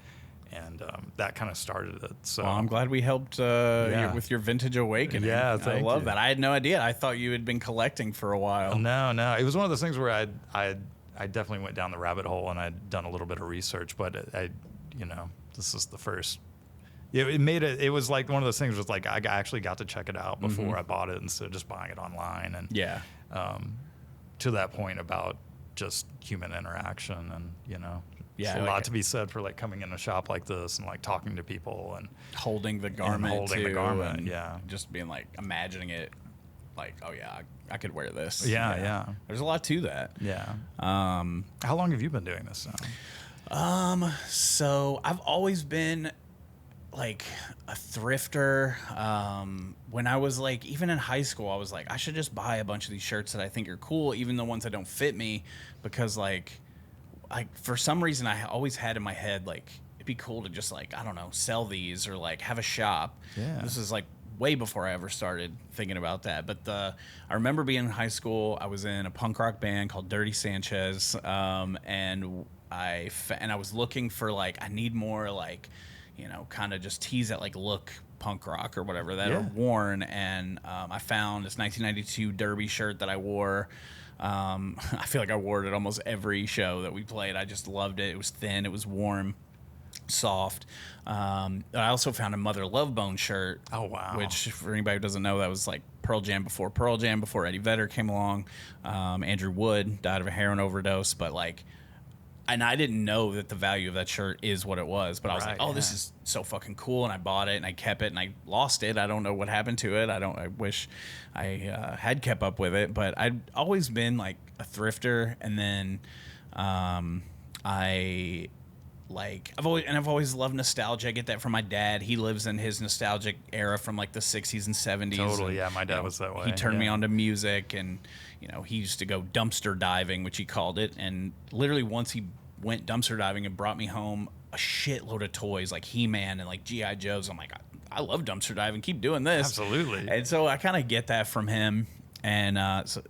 that kind of started it. So well, I'm glad we helped with your vintage awakening. Yeah, I love you. that. I had no idea. I thought you had been collecting for a while. No, it was one of those things where I definitely went down the rabbit hole and I'd done a little bit of research, but this is the first. It was like one of those things was like I actually got to check it out before I bought it instead of just buying it online, and to that point about just human interaction, and there's a lot to be said for like coming in a shop like this and like talking to people and holding the garment, and just being like imagining it like, oh yeah, I could wear this. Yeah. There's a lot to that. Yeah. How long have you been doing this now? So I've always been like a thrifter. When I was like, even in high school, I was like, I should just buy a bunch of these shirts that I think are cool, even the ones that don't fit me, because like for some reason I always had in my head like it'd be cool to just like, I don't know, sell these or like have a shop. Yeah. This is like way before I ever started thinking about that. But I remember being in high school. I was in a punk rock band called Dirty Sanchez, and I was looking for like, I need more like, kind of just tees that like look punk rock or whatever that are worn. And I found this 1992 Derby shirt that I wore. I feel like I wore it at almost every show that we played. I just loved it. It was thin. It was warm, soft. I also found a Mother Love Bone shirt. Oh, wow. Which, for anybody who doesn't know, that was like Pearl Jam, before Eddie Vedder came along. Andrew Wood died of a heroin overdose, but like, and I didn't know that the value of that shirt is what it was, but I was like, oh, this is so fucking cool, and I bought it, and I kept it, and I lost it. I don't know what happened to it. I wish I had kept up with it, but I'd always been like a thrifter, and then I've always loved nostalgia. I get that from my dad. He lives in his nostalgic era from like the 60s and 70s. Totally, yeah. My dad was that way. He turned me on to music, and he used to go dumpster diving, which he called it. And literally once he went dumpster diving and brought me home a shitload of toys like He-Man and like G.I. Joes. I'm like, I love dumpster diving. Keep doing this. Absolutely. And so I kind of get that from him. And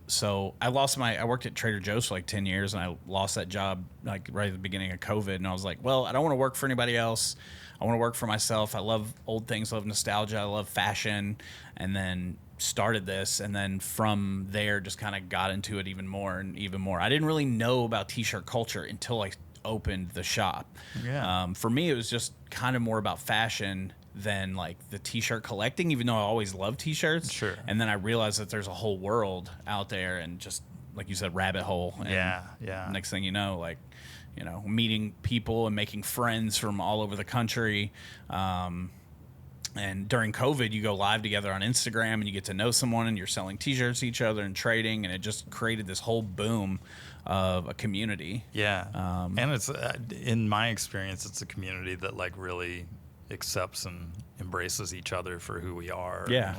so I worked at Trader Joe's for like 10 years, and I lost that job like right at the beginning of COVID. And I was like, well, I don't want to work for anybody else. I want to work for myself. I love old things. I love nostalgia. I love fashion. And then started this. And then from there, just kind of got into it even more and even more. I didn't really know about t-shirt culture until I opened the shop. Yeah. For me, it was just kind of more about fashion than like the t-shirt collecting, even though I always loved t-shirts. Sure. And then I realized that there's a whole world out there, and just like you said, rabbit hole. And yeah. Next thing you know, like, meeting people and making friends from all over the country. And during COVID, you go live together on Instagram and you get to know someone, and you're selling t-shirts to each other and trading, and it just created this whole boom of a community. Yeah. And it's, in my experience, it's a community that like really accepts and embraces each other for who we are. Yeah. And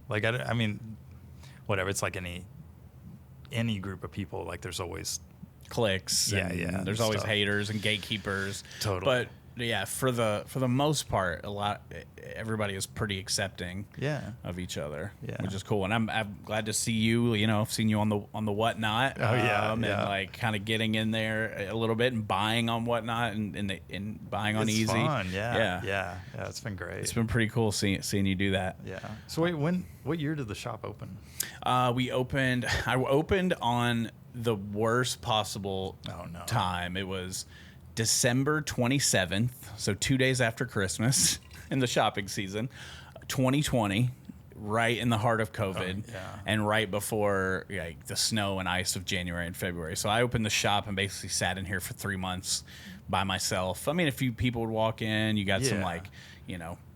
like, I mean, whatever. It's like any group of people, like there's always cliques. Yeah. There's always haters and gatekeepers. Totally. But yeah, for the most part, everybody is pretty accepting of each other, which is cool. And I'm glad to see you. I've seen you on the Whatnot. Oh yeah, and like kind of getting in there a little bit and buying on Whatnot and buying on Easy. Fun. Yeah. It's been great. It's been pretty cool seeing you do that. Yeah. So wait, what year did the shop open? I opened on the worst possible time. It was December 27th, so 2 days after Christmas in the shopping season, 2020, right in the heart of COVID, yeah. and right before like the snow and ice of January and February. So I opened the shop and basically sat in here for 3 months by myself. I mean, a few people would walk in. You got some like,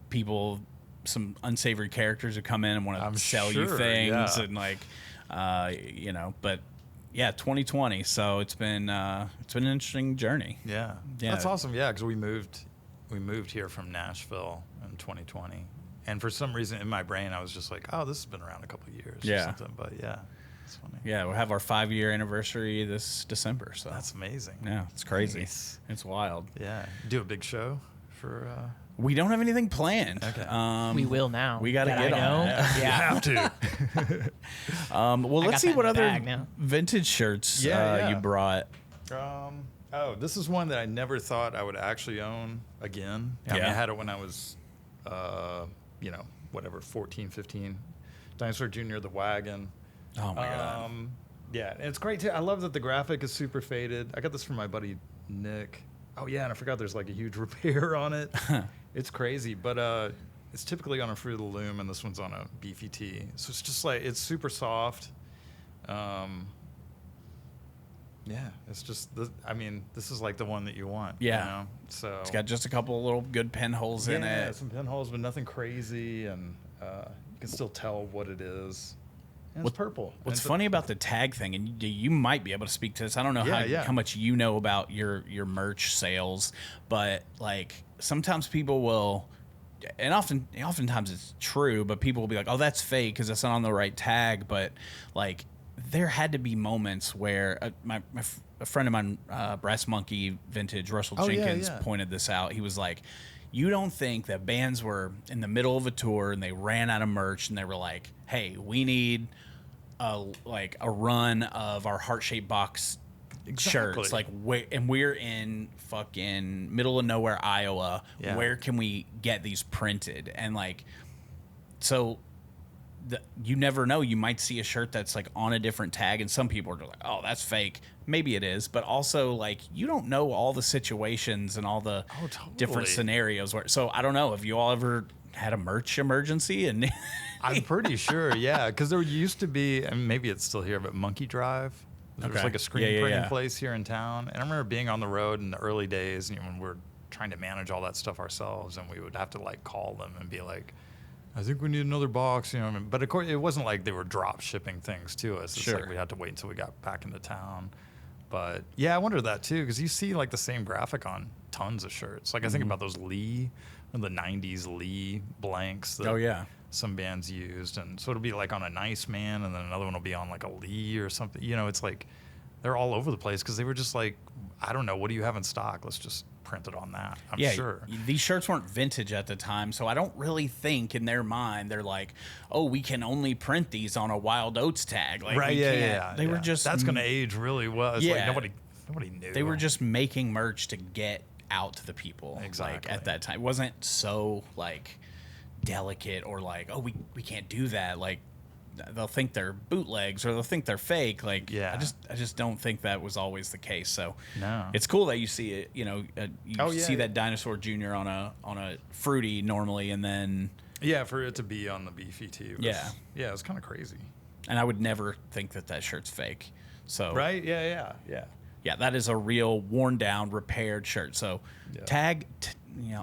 people, some unsavory characters who come in and want to sell you things and like, but. Yeah, 2020. So it's been an interesting journey. Yeah, that's awesome. Yeah, because we moved here from Nashville in 2020, and for some reason in my brain I was just like, oh, this has been around a couple of years or something. But yeah, it's funny. Yeah, we'll have our 5-year anniversary this December. So that's amazing. Yeah, it's crazy. Nice. It's wild. Yeah, do a big show for. We don't have anything planned. Okay. We will now. We got to get on it. You have to. Well, let's see what other vintage shirts you brought. This is one that I never thought I would actually own again. I mean, I had it when I was, 14, 15. Dinosaur Jr., the wagon. Oh, my God. Yeah, and it's great, too. I love that the graphic is super faded. I got this from my buddy Nick. Oh, yeah, and I forgot there's like a huge repair on it. It's crazy, but it's typically on a Fruit of the Loom, and this one's on a Beefy T. So it's just like, it's super soft. It's just, this is like the one that you want. Yeah. So it's got just a couple of little good pinholes in it. Yeah, some pinholes, but nothing crazy, and you can still tell what it is. And it's purple. What's funny about the tag thing, and you might be able to speak to this. I don't know how much you know about your merch sales, but like sometimes people will, and oftentimes it's true, but people will be like, "Oh, that's fake because it's not on the right tag." But like, there had to be moments where a friend of mine, Brass Monkey Vintage, Russell Jenkins, pointed this out. He was like, you don't think that bands were in the middle of a tour and they ran out of merch and they were like, hey, we need a run of our heart-shaped box shirts. Like, we're in fucking middle of nowhere, Iowa. Yeah. Where can we get these printed? And like, so you never know. You might see a shirt that's like on a different tag, and some people are like, oh, that's fake. Maybe it is, but also like you don't know all the situations and all the different scenarios where. So I don't know. Have you all ever had a merch emergency? And I'm pretty sure, yeah, because there used to be, and maybe it's still here, but Monkey Drive. There was like a screen printing place here in town, and I remember being on the road in the early days, when we're trying to manage all that stuff ourselves, and we would have to like call them and be like, I think we need another box, But of course, it wasn't like they were drop shipping things to us. It's like we had to wait until we got back into town. But yeah, I wonder that too, because you see like the same graphic on tons of shirts. Like I think about those Lee, the '90s Lee blanks that some bands used, and so it'll be like on a Nice Man, and then another one will be on like a Lee or something. It's like they're all over the place because they were just like, I don't know, what do you have in stock? Let's just print it on that. I'm sure these shirts weren't vintage at the time, so I don't really think in their mind they're like, oh, we can only print these on a Wild Oats tag. Like, right? They were just that's going to age really well. It's like nobody knew. They were just making merch to get out to the people. Exactly. Like, at that time, it wasn't so like delicate or like, oh, we can't do that. Like, they'll think they're bootlegs or they'll think they're fake. Like, I just don't think that was always the case. So it's cool that you see it. You see that Dinosaur Jr. on a Fruity normally, and then for it to be on the Beefy too. It was kind of crazy. And I would never think that shirt's fake. So right, yeah. That is a real worn down, repaired shirt. So tag,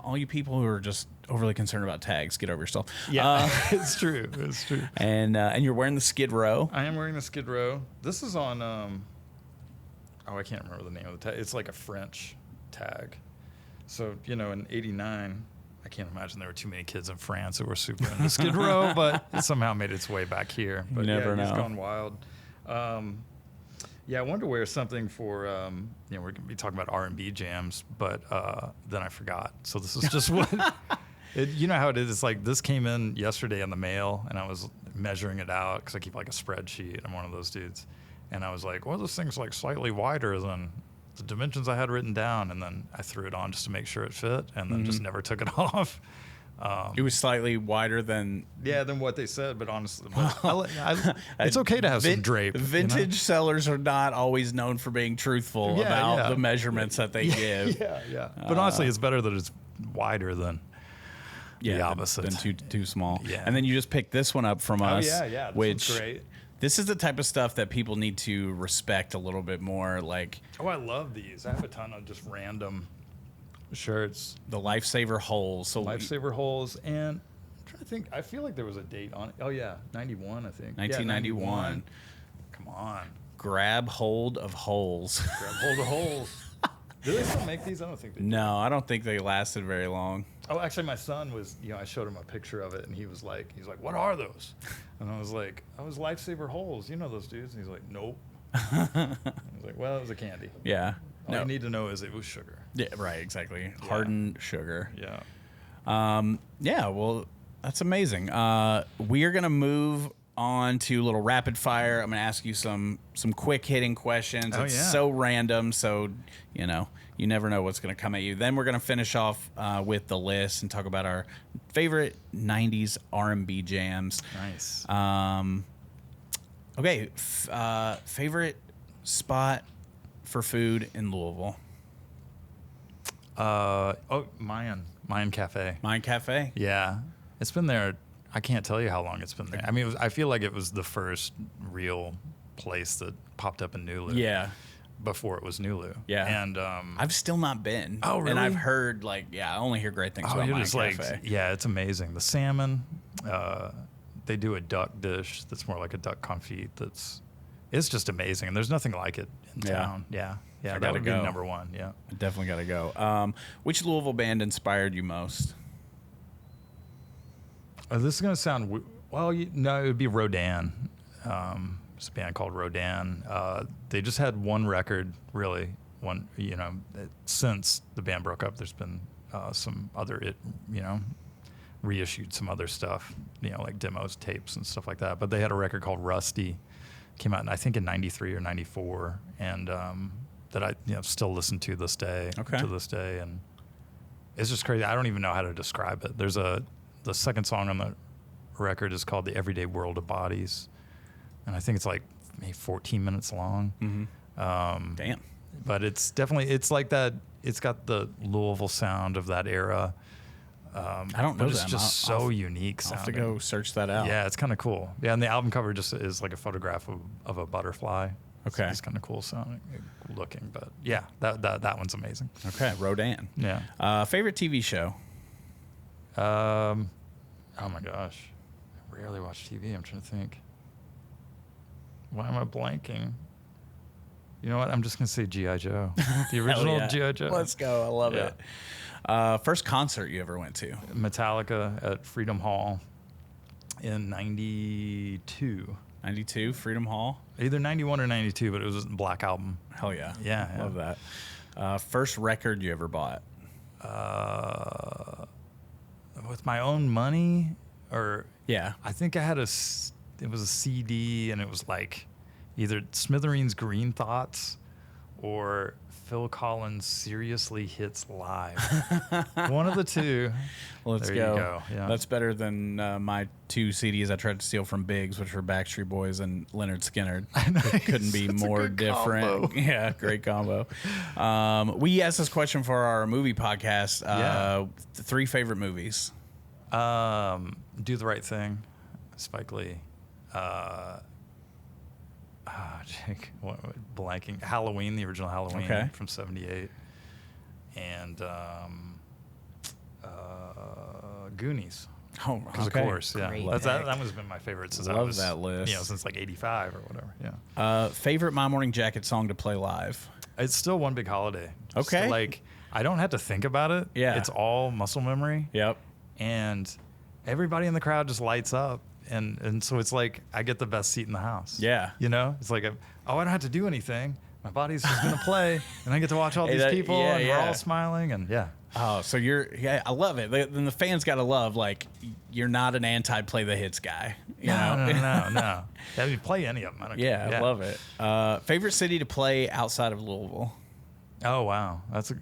all you people who are just overly concerned about tags, get over yourself. Yeah, it's true. It's true. And you're wearing the Skid Row. I am wearing the Skid Row. This is on. I can't remember the name of the tag. It's like a French tag. So in '89, I can't imagine there were too many kids in France who were super into Skid Row, but it somehow made its way back here. But you never know. It's gone wild. I wanted to wear something for, we're going to be talking about R&B jams, but then I forgot. So this is just what, you know how it is. It's like this came in yesterday in the mail, and I was measuring it out because I keep like a spreadsheet. I'm one of those dudes. And I was like, well, this thing's like slightly wider than the dimensions I had written down. And then I threw it on just to make sure it fit, and then just never took it off. It was slightly wider than what they said, but honestly, it's okay to have some drape. Vintage sellers are not always known for being truthful about the measurements that they give. But honestly, it's better that it's wider than the opposite. Been too small. Yeah. And then you just picked this one up from us. This which one's great. This is the type of stuff that people need to respect a little bit more. Like, I love these. I have a ton of just random shirts. The Lifesaver holes. So Lifesaver holes. And I'm trying to think. I feel like there was a date on it. Oh, yeah. 91, I think. 1991. Yeah, 91. Come on. Grab hold of holes. Grab hold of holes. Do they still make these? I don't think they do. No, I don't think they lasted very long. Oh, actually, my son was, I showed him a picture of it, and he was like, what are those? And I was like, Lifesaver holes. You know those dudes? And he's like, nope. I was like, well, it was a candy. Yeah. All you need to know is it was sugar. Yeah, right, exactly. Hardened sugar. Yeah. Yeah, well, that's amazing. We are going to move on to a little rapid fire. I'm going to ask you some quick hitting questions. It's so random, so you never know what's going to come at you. Then we're going to finish off with the list and talk about our favorite 90s R&B jams. Nice. Okay, favorite spot for food in Louisville? Mayan Cafe. Mayan Cafe? Yeah. It's been there. I can't tell you how long it's been there. I mean, I feel like it was the first real place that popped up in Nulu. Yeah. Before it was Nulu. Yeah. And I've still not been. Oh, really? And I've heard, I only hear great things about Mayan Cafe. Yeah, it's amazing. The salmon, they do a duck dish that's more like a duck confit. It's just amazing. And there's nothing like it in town. Yeah. Yeah, that would be number one. Yeah. I definitely got to go. Which Louisville band inspired you most? This is going to sound it would be Rodan. It's a band called Rodan. They just had one record, really. Since the band broke up, there's been some other, reissued some other stuff, like demos, tapes, and stuff like that. But they had a record called Rusty, came out, I think, in '93 or '94, and that I still listen to this day. Okay. To this day, and it's just crazy. I don't even know how to describe it. The second song on the record is called "The Everyday World of Bodies," and I think it's like maybe 14 minutes long. Mm-hmm. Damn. But it's like that. It's got the Louisville sound of that era. I don't know. But it's just so unique sounding. I'll have to go search that out. Yeah, it's kind of cool. Yeah, and the album cover just is like a photograph of a butterfly. Okay. It's kind of cool sounding, looking. But yeah, that one's amazing. Okay, Rodan. Yeah. Favorite TV show? Oh my gosh, I rarely watch TV. I'm trying to think. Why am I blanking? You know what? I'm just gonna say G.I. Joe, the original G.I. Joe. Let's go. I love it. First concert you ever went to? Metallica at Freedom Hall in '92. 92, Freedom Hall. Either 91 or 92, but it was a Black Album. Hell yeah. Yeah. Love that. First record you ever bought? With my own money, or yeah, I think I had it was a CD, and it was like either Smithereens' Green Thoughts or Phil Collins' Seriously Hits Live. One of the two. Let's there go. You go. Yeah. That's better than my two CDs I tried to steal from Biggs, which were Backstreet Boys and Leonard Skinner. It couldn't be more different. Combo. Yeah, great combo. We asked this question for our movie podcast. 3 favorite movies. Do the Right Thing, Spike Lee. Blanking. Halloween, the original Halloween from '78, and Goonies. Oh, of course, yeah. That has been my favorite since I was that list. Since like '85 or whatever. Yeah. Favorite My Morning Jacket song to play live? It's still One Big Holiday. Okay. Like I don't have to think about it. Yeah. It's all muscle memory. Yep. And everybody in the crowd just lights up. And so it's like I get the best seat in the house. Yeah. It's like, I don't have to do anything. My body's just going to play, and I get to watch all these people, and we're all smiling, and Oh, so I love it. Then the fans got to love, you're not an anti-play the hits guy. No. Yeah, you play any of them. I don't care. I love it. Favorite city to play outside of Louisville? Oh, wow. That's a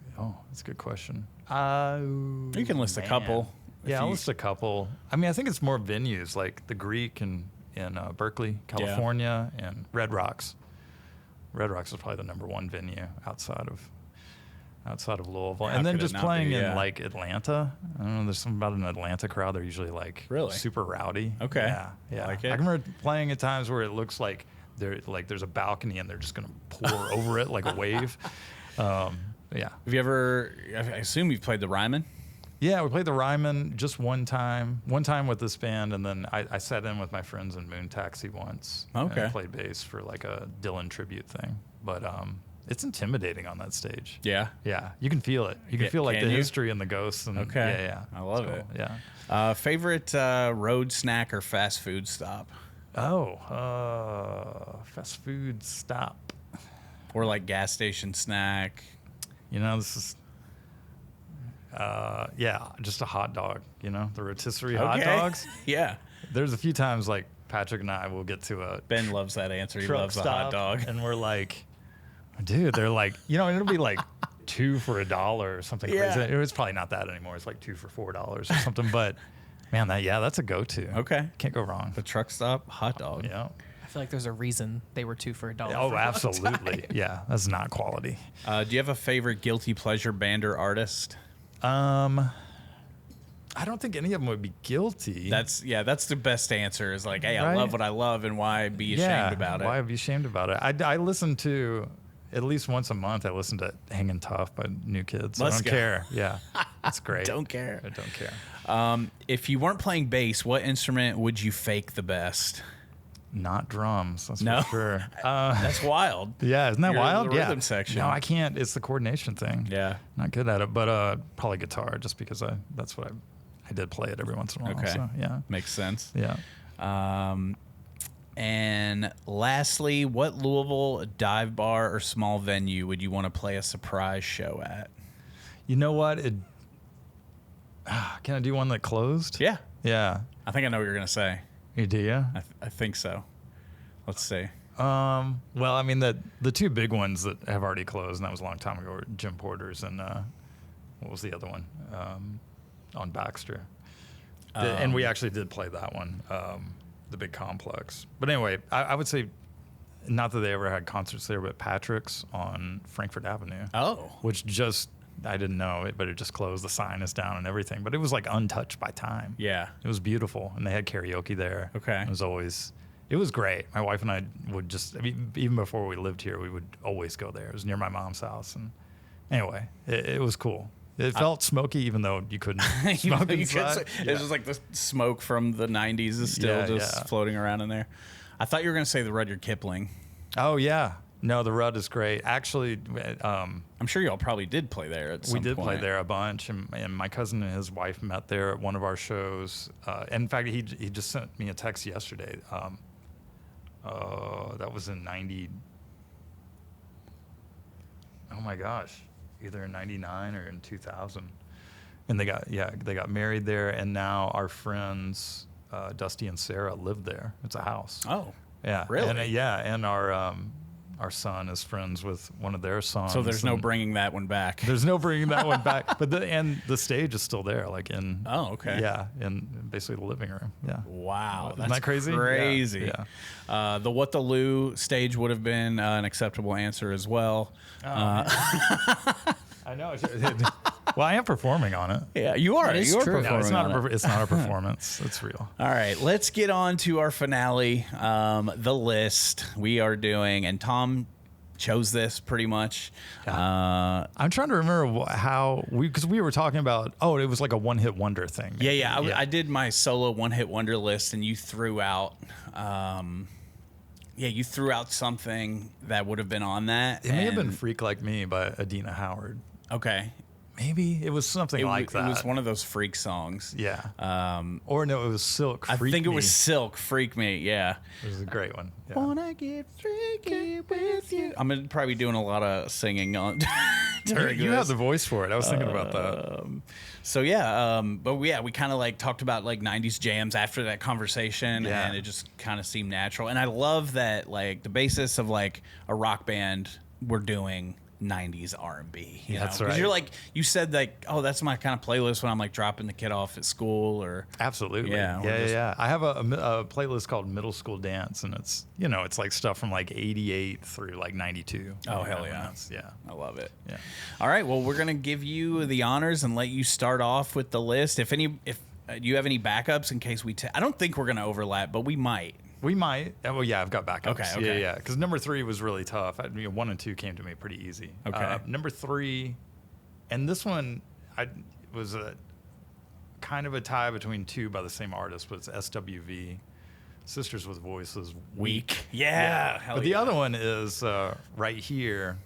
good question. You can list a couple. Yeah, I'll list a couple. I mean, I think it's more venues like the Greek in Berkeley, California, and Red Rocks. Red Rocks is probably the number one venue outside of outside of Louisville. How And then could it just not playing be? in Yeah. like Atlanta. I don't know, there's something about an Atlanta crowd. They're usually like Really? super rowdy. Okay. Yeah. Yeah. Like it. I remember playing at times where it looks like there's a balcony and they're just gonna pour over it like a wave. Yeah. Have you ever? I assume you've played the Ryman. Yeah, we played the Ryman just one time with this band, and then I sat in with my friends in Moon Taxi once. Okay. And played bass for like a Dylan tribute thing. But it's intimidating on that stage. Yeah. Yeah, you can feel it. You can Yeah, feel like can the you? history and the ghosts. And Okay. Yeah. I love It's it. cool. Yeah. Favorite road snack or fast food stop, Fast food stop. or like gas station snack? You know, this is. Just a hot dog. You know, the rotisserie hot Okay. dogs. Yeah. There's a few times like Patrick and I will get to a Ben loves that answer. He truck loves a stop, hot dog. and we're like, dude, they're like, you know, it'll be like 2 for $1 or something Yeah. crazy. It's probably not that anymore. It's like 2 for $4 or something. But man, that's a go-to. Okay. Can't go wrong. The truck stop hot dog. Yeah. I feel like there's a reason they were 2 for $1. Oh, for a long absolutely. time. Yeah, that's not quality. Do you have a favorite guilty pleasure band or artist? I don't think any of them would be guilty. That's the best answer. Is like, hey, I Right? love what I love, and why be ashamed about it? Why be ashamed about it? I listen to at least once a month. I listen to "Hanging Tough" by New Kids. Let's I don't go. care. Yeah, that's great. Don't care. I don't care. If you weren't playing bass, what instrument would you fake the best? Not drums. That's No? for sure. That's wild. Yeah, isn't that You're in wild? the Yeah. rhythm section. No, I can't. It's the coordination thing. Yeah. Not good at it, but probably guitar, just because that's what I did play it every once in a while. Okay. So, yeah. Makes sense. Yeah. And lastly, what Louisville dive bar or small venue would you want to play a surprise show at? You know what? Can I do one that closed? Yeah. Yeah. I think I know what you're going to say. You do, yeah? I think so. Let's see. Well, I mean, the 2 big ones that have already closed, and that was a long time ago, were Jim Porter's and what was the other one? On Baxter. And we actually did play that one, the big complex. But anyway, I would say, not that they ever had concerts there, but Patrick's on Frankfurt Avenue. Oh. Which I didn't know it, but it just closed. The sign is down and everything. But it was like untouched by time. Yeah. It was beautiful. And they had karaoke there. Okay. It was great. My wife and I would even before we lived here, we would always go there. It was near my mom's house. And anyway, it was cool. It felt smoky, even though you couldn't smoke inside. It's just like the smoke from the 90s is still floating around in there. I thought you were going to say the Rudyard Kipling. Oh, yeah. No, the Rudd is great. Actually, I'm sure y'all probably did play there at some point. we did play there a bunch, and my cousin and his wife met there at one of our shows. And in fact, he just sent me a text yesterday. That was in 90. Oh my gosh, either in 99 or in 2000. And they got married there, and now our friends Dusty and Sarah live there. It's a house. Oh, Yeah. really? And, and our son is friends with one of their sons. So there's no bringing that one back. There's no bringing that one back. But the stage is still there, like in. Oh, okay. Yeah, in basically the living room. Yeah. Wow, Isn't that's that crazy? Crazy. Yeah. The What the Lou stage would have been an acceptable answer as well. I know. Well, I am performing on it. Yeah, you are. That is You are true. performing No, it's not. on it. It's not a performance. It's real. All right, let's get on to our finale, the list we are doing, and Tom chose this pretty much. I'm trying to remember how because we were talking about. Oh, it was like a one-hit wonder thing. Yeah. I did my solo one-hit wonder list, and you threw out. You threw out something that would have been on that. It may have been and- "Freak Like Me" by Adina Howard. Okay. Maybe it was something like that. It was one of those freak songs. Yeah. Or no, it was Silk. I Freak think it Me. was Silk, Freak Me, yeah. It was a great one. Yeah. Wanna get freaky with you. I'm gonna probably be doing a lot of singing on during You this. have the voice for it. I was thinking about that. So yeah, we kind of like talked about like 90s jams after that conversation, Yeah. and it just kind of seemed natural. And I love that like the basis of like a rock band we're doing 90s R&B. That's know? right. You're like, you said like, oh, that's my kind of playlist when I'm like dropping the kid off at school or. Absolutely. Yeah. Yeah. I have a playlist called Middle School Dance, and it's, it's like stuff from like 88 through like 92. Oh, hell yeah. Yeah. I love it. Yeah. All right. Well, we're going to give you the honors and let you start off with the list. If do you have any backups in case I don't think we're going to overlap, but we might. We might. Well, yeah, I've got backups. Okay. Yeah. Because number 3 was really tough. 1 and 2 came to me pretty easy. Okay. Number 3, and this one was a kind of a tie between 2 by the same artist, but it's SWV, Sisters with Voices. Weak. Yeah. But the other one is right here,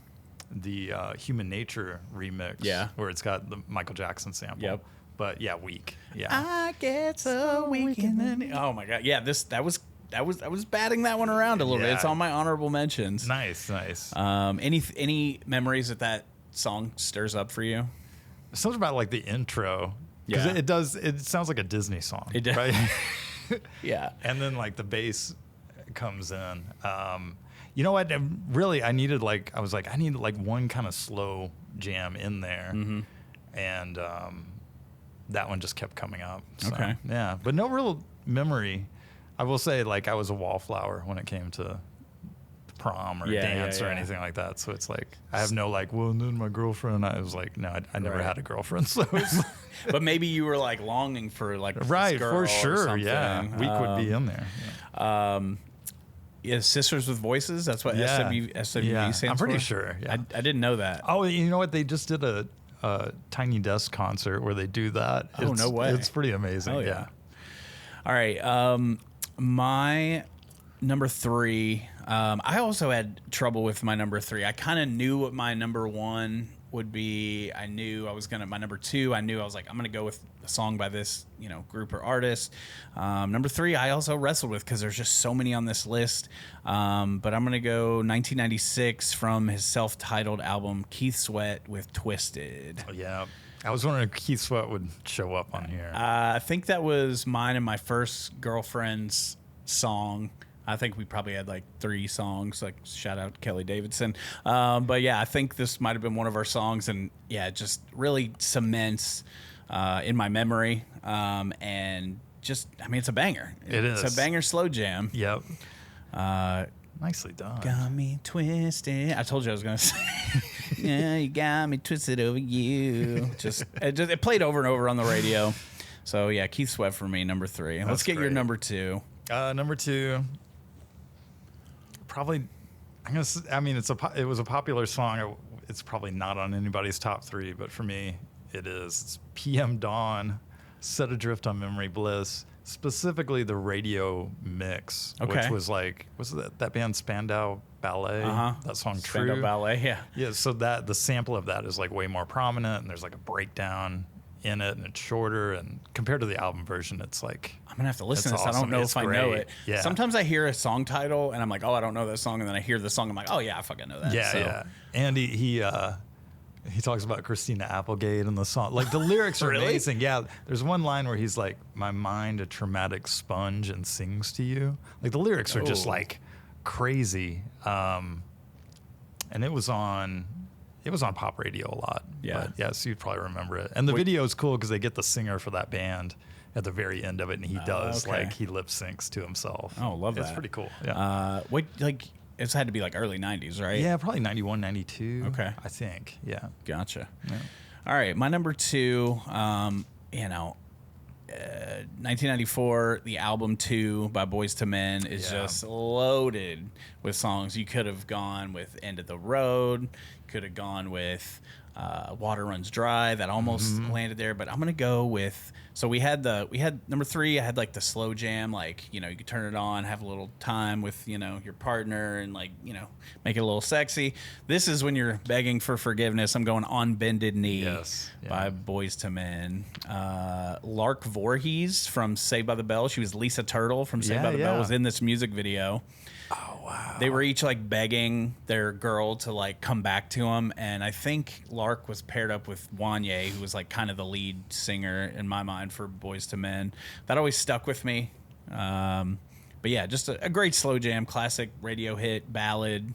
the Human Nature remix. Yeah. Where it's got the Michael Jackson sample. Yep. But yeah, Weak. Yeah. I get so weak in the. Oh my God. Yeah. I was batting that one around a little bit. Yeah. It's on my honorable mentions. Nice. Any memories that song stirs up for you? Something about like the intro. Because it sounds like a Disney song. It does. Right? Yeah. And then like the bass comes in. You know what? I needed like one kind of slow jam in there. Mm-hmm. And that one just kept coming up. So, Okay. Yeah. But no real memory. I will say, like, I was a wallflower when it came to prom or dance or anything like that. So it's like, I have no, like, well, and then my girlfriend, I was like, no, I never had a girlfriend. So it's But maybe you were, like, longing for, like, right, this girl for or sure. something. Yeah. Week would be in there. Yeah. Yeah, Sisters with Voices. That's what SWV stands for. I'm pretty sure. Yeah. I didn't know that. Oh, you know what? They just did a Tiny Desk concert where they do that. Oh, no way. It's pretty amazing. Hell yeah. All right. My number 3. I also had trouble with my number 3. I kind of knew what my number 1 would be. I knew I was my number 2. I was like, I'm gonna go with a song by this group or artist. Number 3, I also wrestled with because there's just so many on this list. But I'm gonna go 1996 from his self-titled album Keith Sweat with Twisted. Oh, yeah. I was wondering if Keith Sweat would show up on here. I think that was mine and my first girlfriend's song. I think we probably had like 3 songs, like shout out Kelly Davidson. But yeah, I think this might have been one of our songs, and yeah, it just really cements in my memory. And just, it's a banger. It's a banger slow jam. Yep. Nicely done. Got me twisted. I told you I was going to say, yeah, you got me twisted over you. It played over and over on the radio. So yeah, Keith Sweat for me, number 3. Let's get your number 2. Number 2, probably, it was a popular song. It's probably not on anybody's top 3, but for me, it is. It's PM Dawn, Set Adrift on Memory Bliss. Specifically the radio mix, which was like, was that band Spandau Ballet? That song Spandau True? Ballet, yeah. Yeah, so that the sample of that is like way more prominent, and there's like a breakdown in it, and it's shorter, and compared to the album version, it's like, I'm gonna have to listen to this. awesome. I don't know It's if I know great. it. Yeah. Sometimes I hear a song title and I'm like, oh, I don't know that song, and then I hear the song, I'm like, oh yeah, I fucking know that. yeah. And he talks about Christina Applegate in the song. Like, the lyrics are Really? amazing. Yeah, there's one line where he's like, my mind a traumatic sponge and sings to you. Like, the lyrics are just like crazy. And it was on pop radio a lot. Yeah. But yeah, so you'd probably remember it. And the video is cool because they get the singer for that band at the very end of it, and he does like, he lip syncs to himself. Oh, love that. It's pretty cool. Yeah. It's had to be like early 90s, right? Yeah, probably 91, 92. Okay. I think. Yeah. Gotcha. Yeah. All right, my number 2, 1994, the album 2 by Boyz II Men is just loaded with songs. You could have gone with End of the Road, could have gone with Water Runs Dry. That almost landed there, but I'm gonna go with. So we had number 3. I had like the slow jam, like you could turn it on, have a little time with your partner, and like make it a little sexy. This is when you're begging for forgiveness. I'm going On Bended Knee by Boyz II Men. Lark Voorhees from Saved by the Bell. She was Lisa Turtle from Saved by the Bell. Was in this music video. Oh wow! They were each like begging their girl to like come back to them, and I think Lark was paired up with Wanye, who was like kind of the lead singer in my mind for Boyz II Men. That always stuck with me. But yeah, just a great slow jam, classic radio hit, ballad.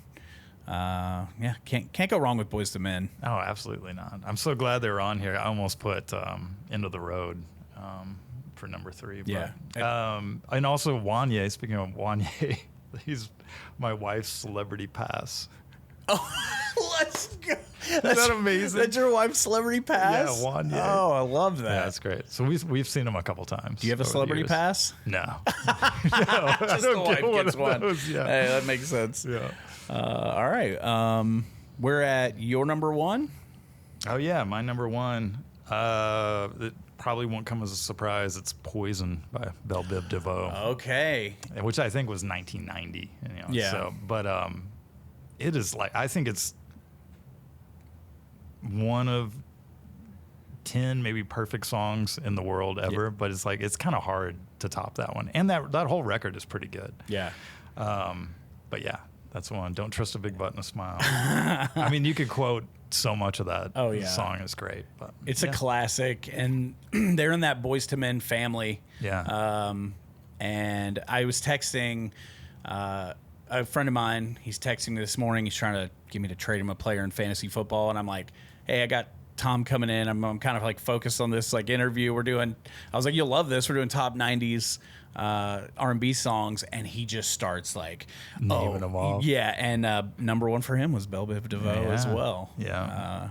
yeah, can't go wrong with Boyz II Men. Oh, absolutely not. I'm so glad they were on here. I almost put End of the Road for number 3. But, Yeah. and also Wanye. Speaking of Wanye, he's my wife's celebrity pass. Oh, let's go. Isn't that amazing? That's your wife's celebrity pass? Yeah, Wanye. Oh, I love that. Yeah, that's great. So we've seen him a couple times. Do you have a over the celebrity years. pass? No. No, I Just don't the wife get gets one. of those, yeah. Hey, that makes sense. Yeah. All right. We're at your number 1. Oh yeah, my number 1. It probably won't come as a surprise. It's Poison by Belle Biv DeVoe. Okay. Which I think was 1990. Yeah. So, but it is like, I think it's one of 10 maybe perfect songs in the world ever. Yeah. But it's like, it's kind of hard to top that one. And that whole record is pretty good. Yeah. But yeah, that's the one. Don't trust a big butt and a smile. I mean, you could quote so much of that. Oh, yeah. The song is great. But It's yeah. a classic, and they're in that Boyz II Men family. Yeah. And I was texting a friend of mine. He's texting me this morning. He's trying to get me to trade him a player in fantasy football, and I'm like, hey, I got Tom coming in. I'm kind of like focused on this like interview we're doing. I was like, you'll love this. We're doing top 90s R&B songs, and he just starts like Naming them all. Yeah, and number 1 for him was Belle Biv DeVoe as Yeah. well. Yeah.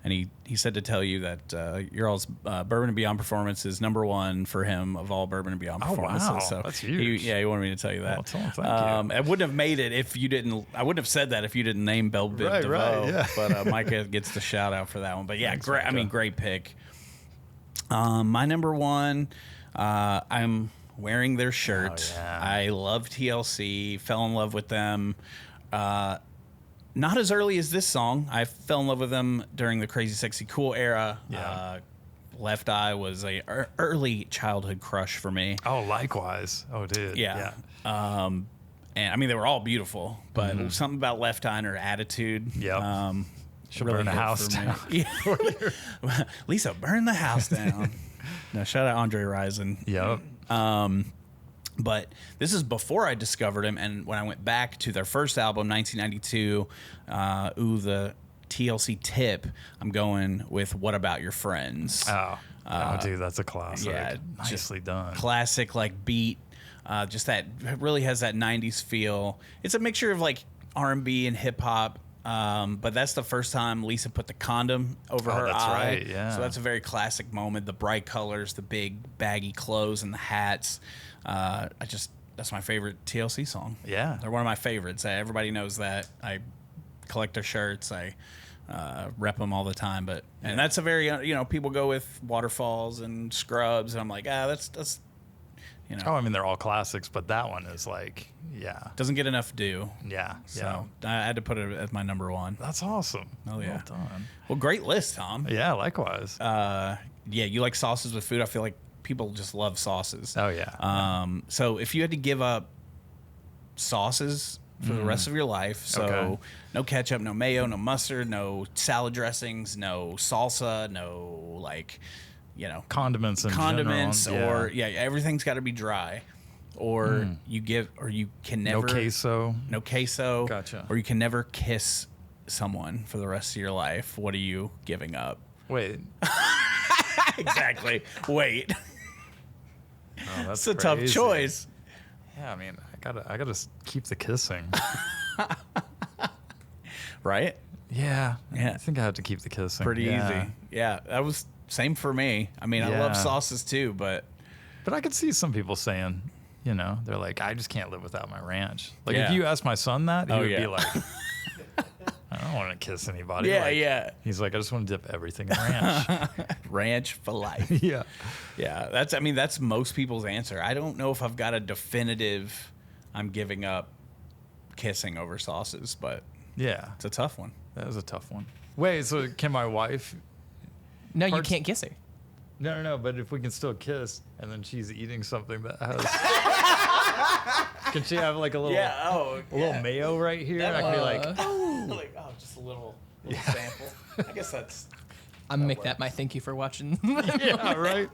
And he said to tell you that your all's Bourbon and Beyond performance is number 1 for him of all Bourbon and Beyond Oh, performances. wow. So That's huge. He wanted me to tell you that. Well, tell him thank you. I wouldn't have made it if you didn't. I wouldn't have said that if you didn't name Belle Biv Right, DeVoe. right, yeah. But Micah gets the shout out for that one. But yeah, Thanks, great. I Micah. mean, great pick. My number 1. I'm wearing their shirt. Oh, yeah. I love TLC. Fell in love with them. Not as early as this song. I fell in love with them during the Crazy Sexy Cool era. Yeah. Left Eye was a early childhood crush for me. Oh, likewise. Oh, dude. Yeah. And I mean, they were all beautiful, but something about Left Eye and her attitude. Yep. She'll really burn the hit house for me. down. Yeah. Lisa, burn the house down. No, shout out Andre Rison. Yep. But this is before I discovered him, and when I went back to their first album, 1992, the TLC tip, I'm going with What About Your Friends? Oh, dude, that's a classic. yeah, Nicely done. Classic, like, beat. Just that, it really has that 90s feel. It's a mixture of, like, R&B and hip-hop. But that's the first time Lisa put the condom over her that's eye. right, yeah. So that's a very classic moment. The bright colors, the big baggy clothes, and the hats. That's my favorite TLC song. Yeah. They're one of my favorites. Everybody knows that. I collect their shirts. I rep them all the time. And that's a very, people go with Waterfalls and Scrubs, and I'm like, that's. Oh, I mean, they're all classics, but that one is like, yeah. Doesn't get enough due. Yeah. So I had to put it as my number 1. That's awesome. Oh, yeah. Well done. Well, great list, Tom. Yeah, likewise. Yeah, you like sauces with food. I feel like people just love sauces. Oh, yeah. So if you had to give up sauces for the rest of your life, so Okay. no ketchup, no mayo, no mustard, no salad dressings, no salsa, no Condiments in condiments, general. everything's got to be dry, or you can never No queso. no queso, Gotcha. or you can never kiss someone for the rest of your life. What are you giving up? Wait. Exactly. Wait. Oh, that's It's a tough crazy. choice. Yeah, I mean, I gotta keep the kissing. Right? Yeah. Yeah. I think I have to keep the kissing. Pretty Yeah. easy. Yeah, that was same for me. I mean, I love Yeah. sauces too, but But I could see some people saying, they're like, I just can't live without my ranch. Like, Yeah. if you ask my son that, he would yeah. be like, I don't want to kiss anybody. yeah, Like, yeah. He's like, I just want to dip everything in ranch. Ranch for life. Yeah. Yeah, that's most people's answer. I don't know if I've got a definitive I'm giving up kissing over sauces, but Yeah. it's a tough one. That was a tough one. Wait, so can my wife? No, you Parts- can't kiss her. No. But if we can still kiss, and then she's eating something that has, can she have like a little, oh, a little mayo right here? I can be like, just a little sample. I guess that's I'm gonna make that my thank you for watching. yeah, right.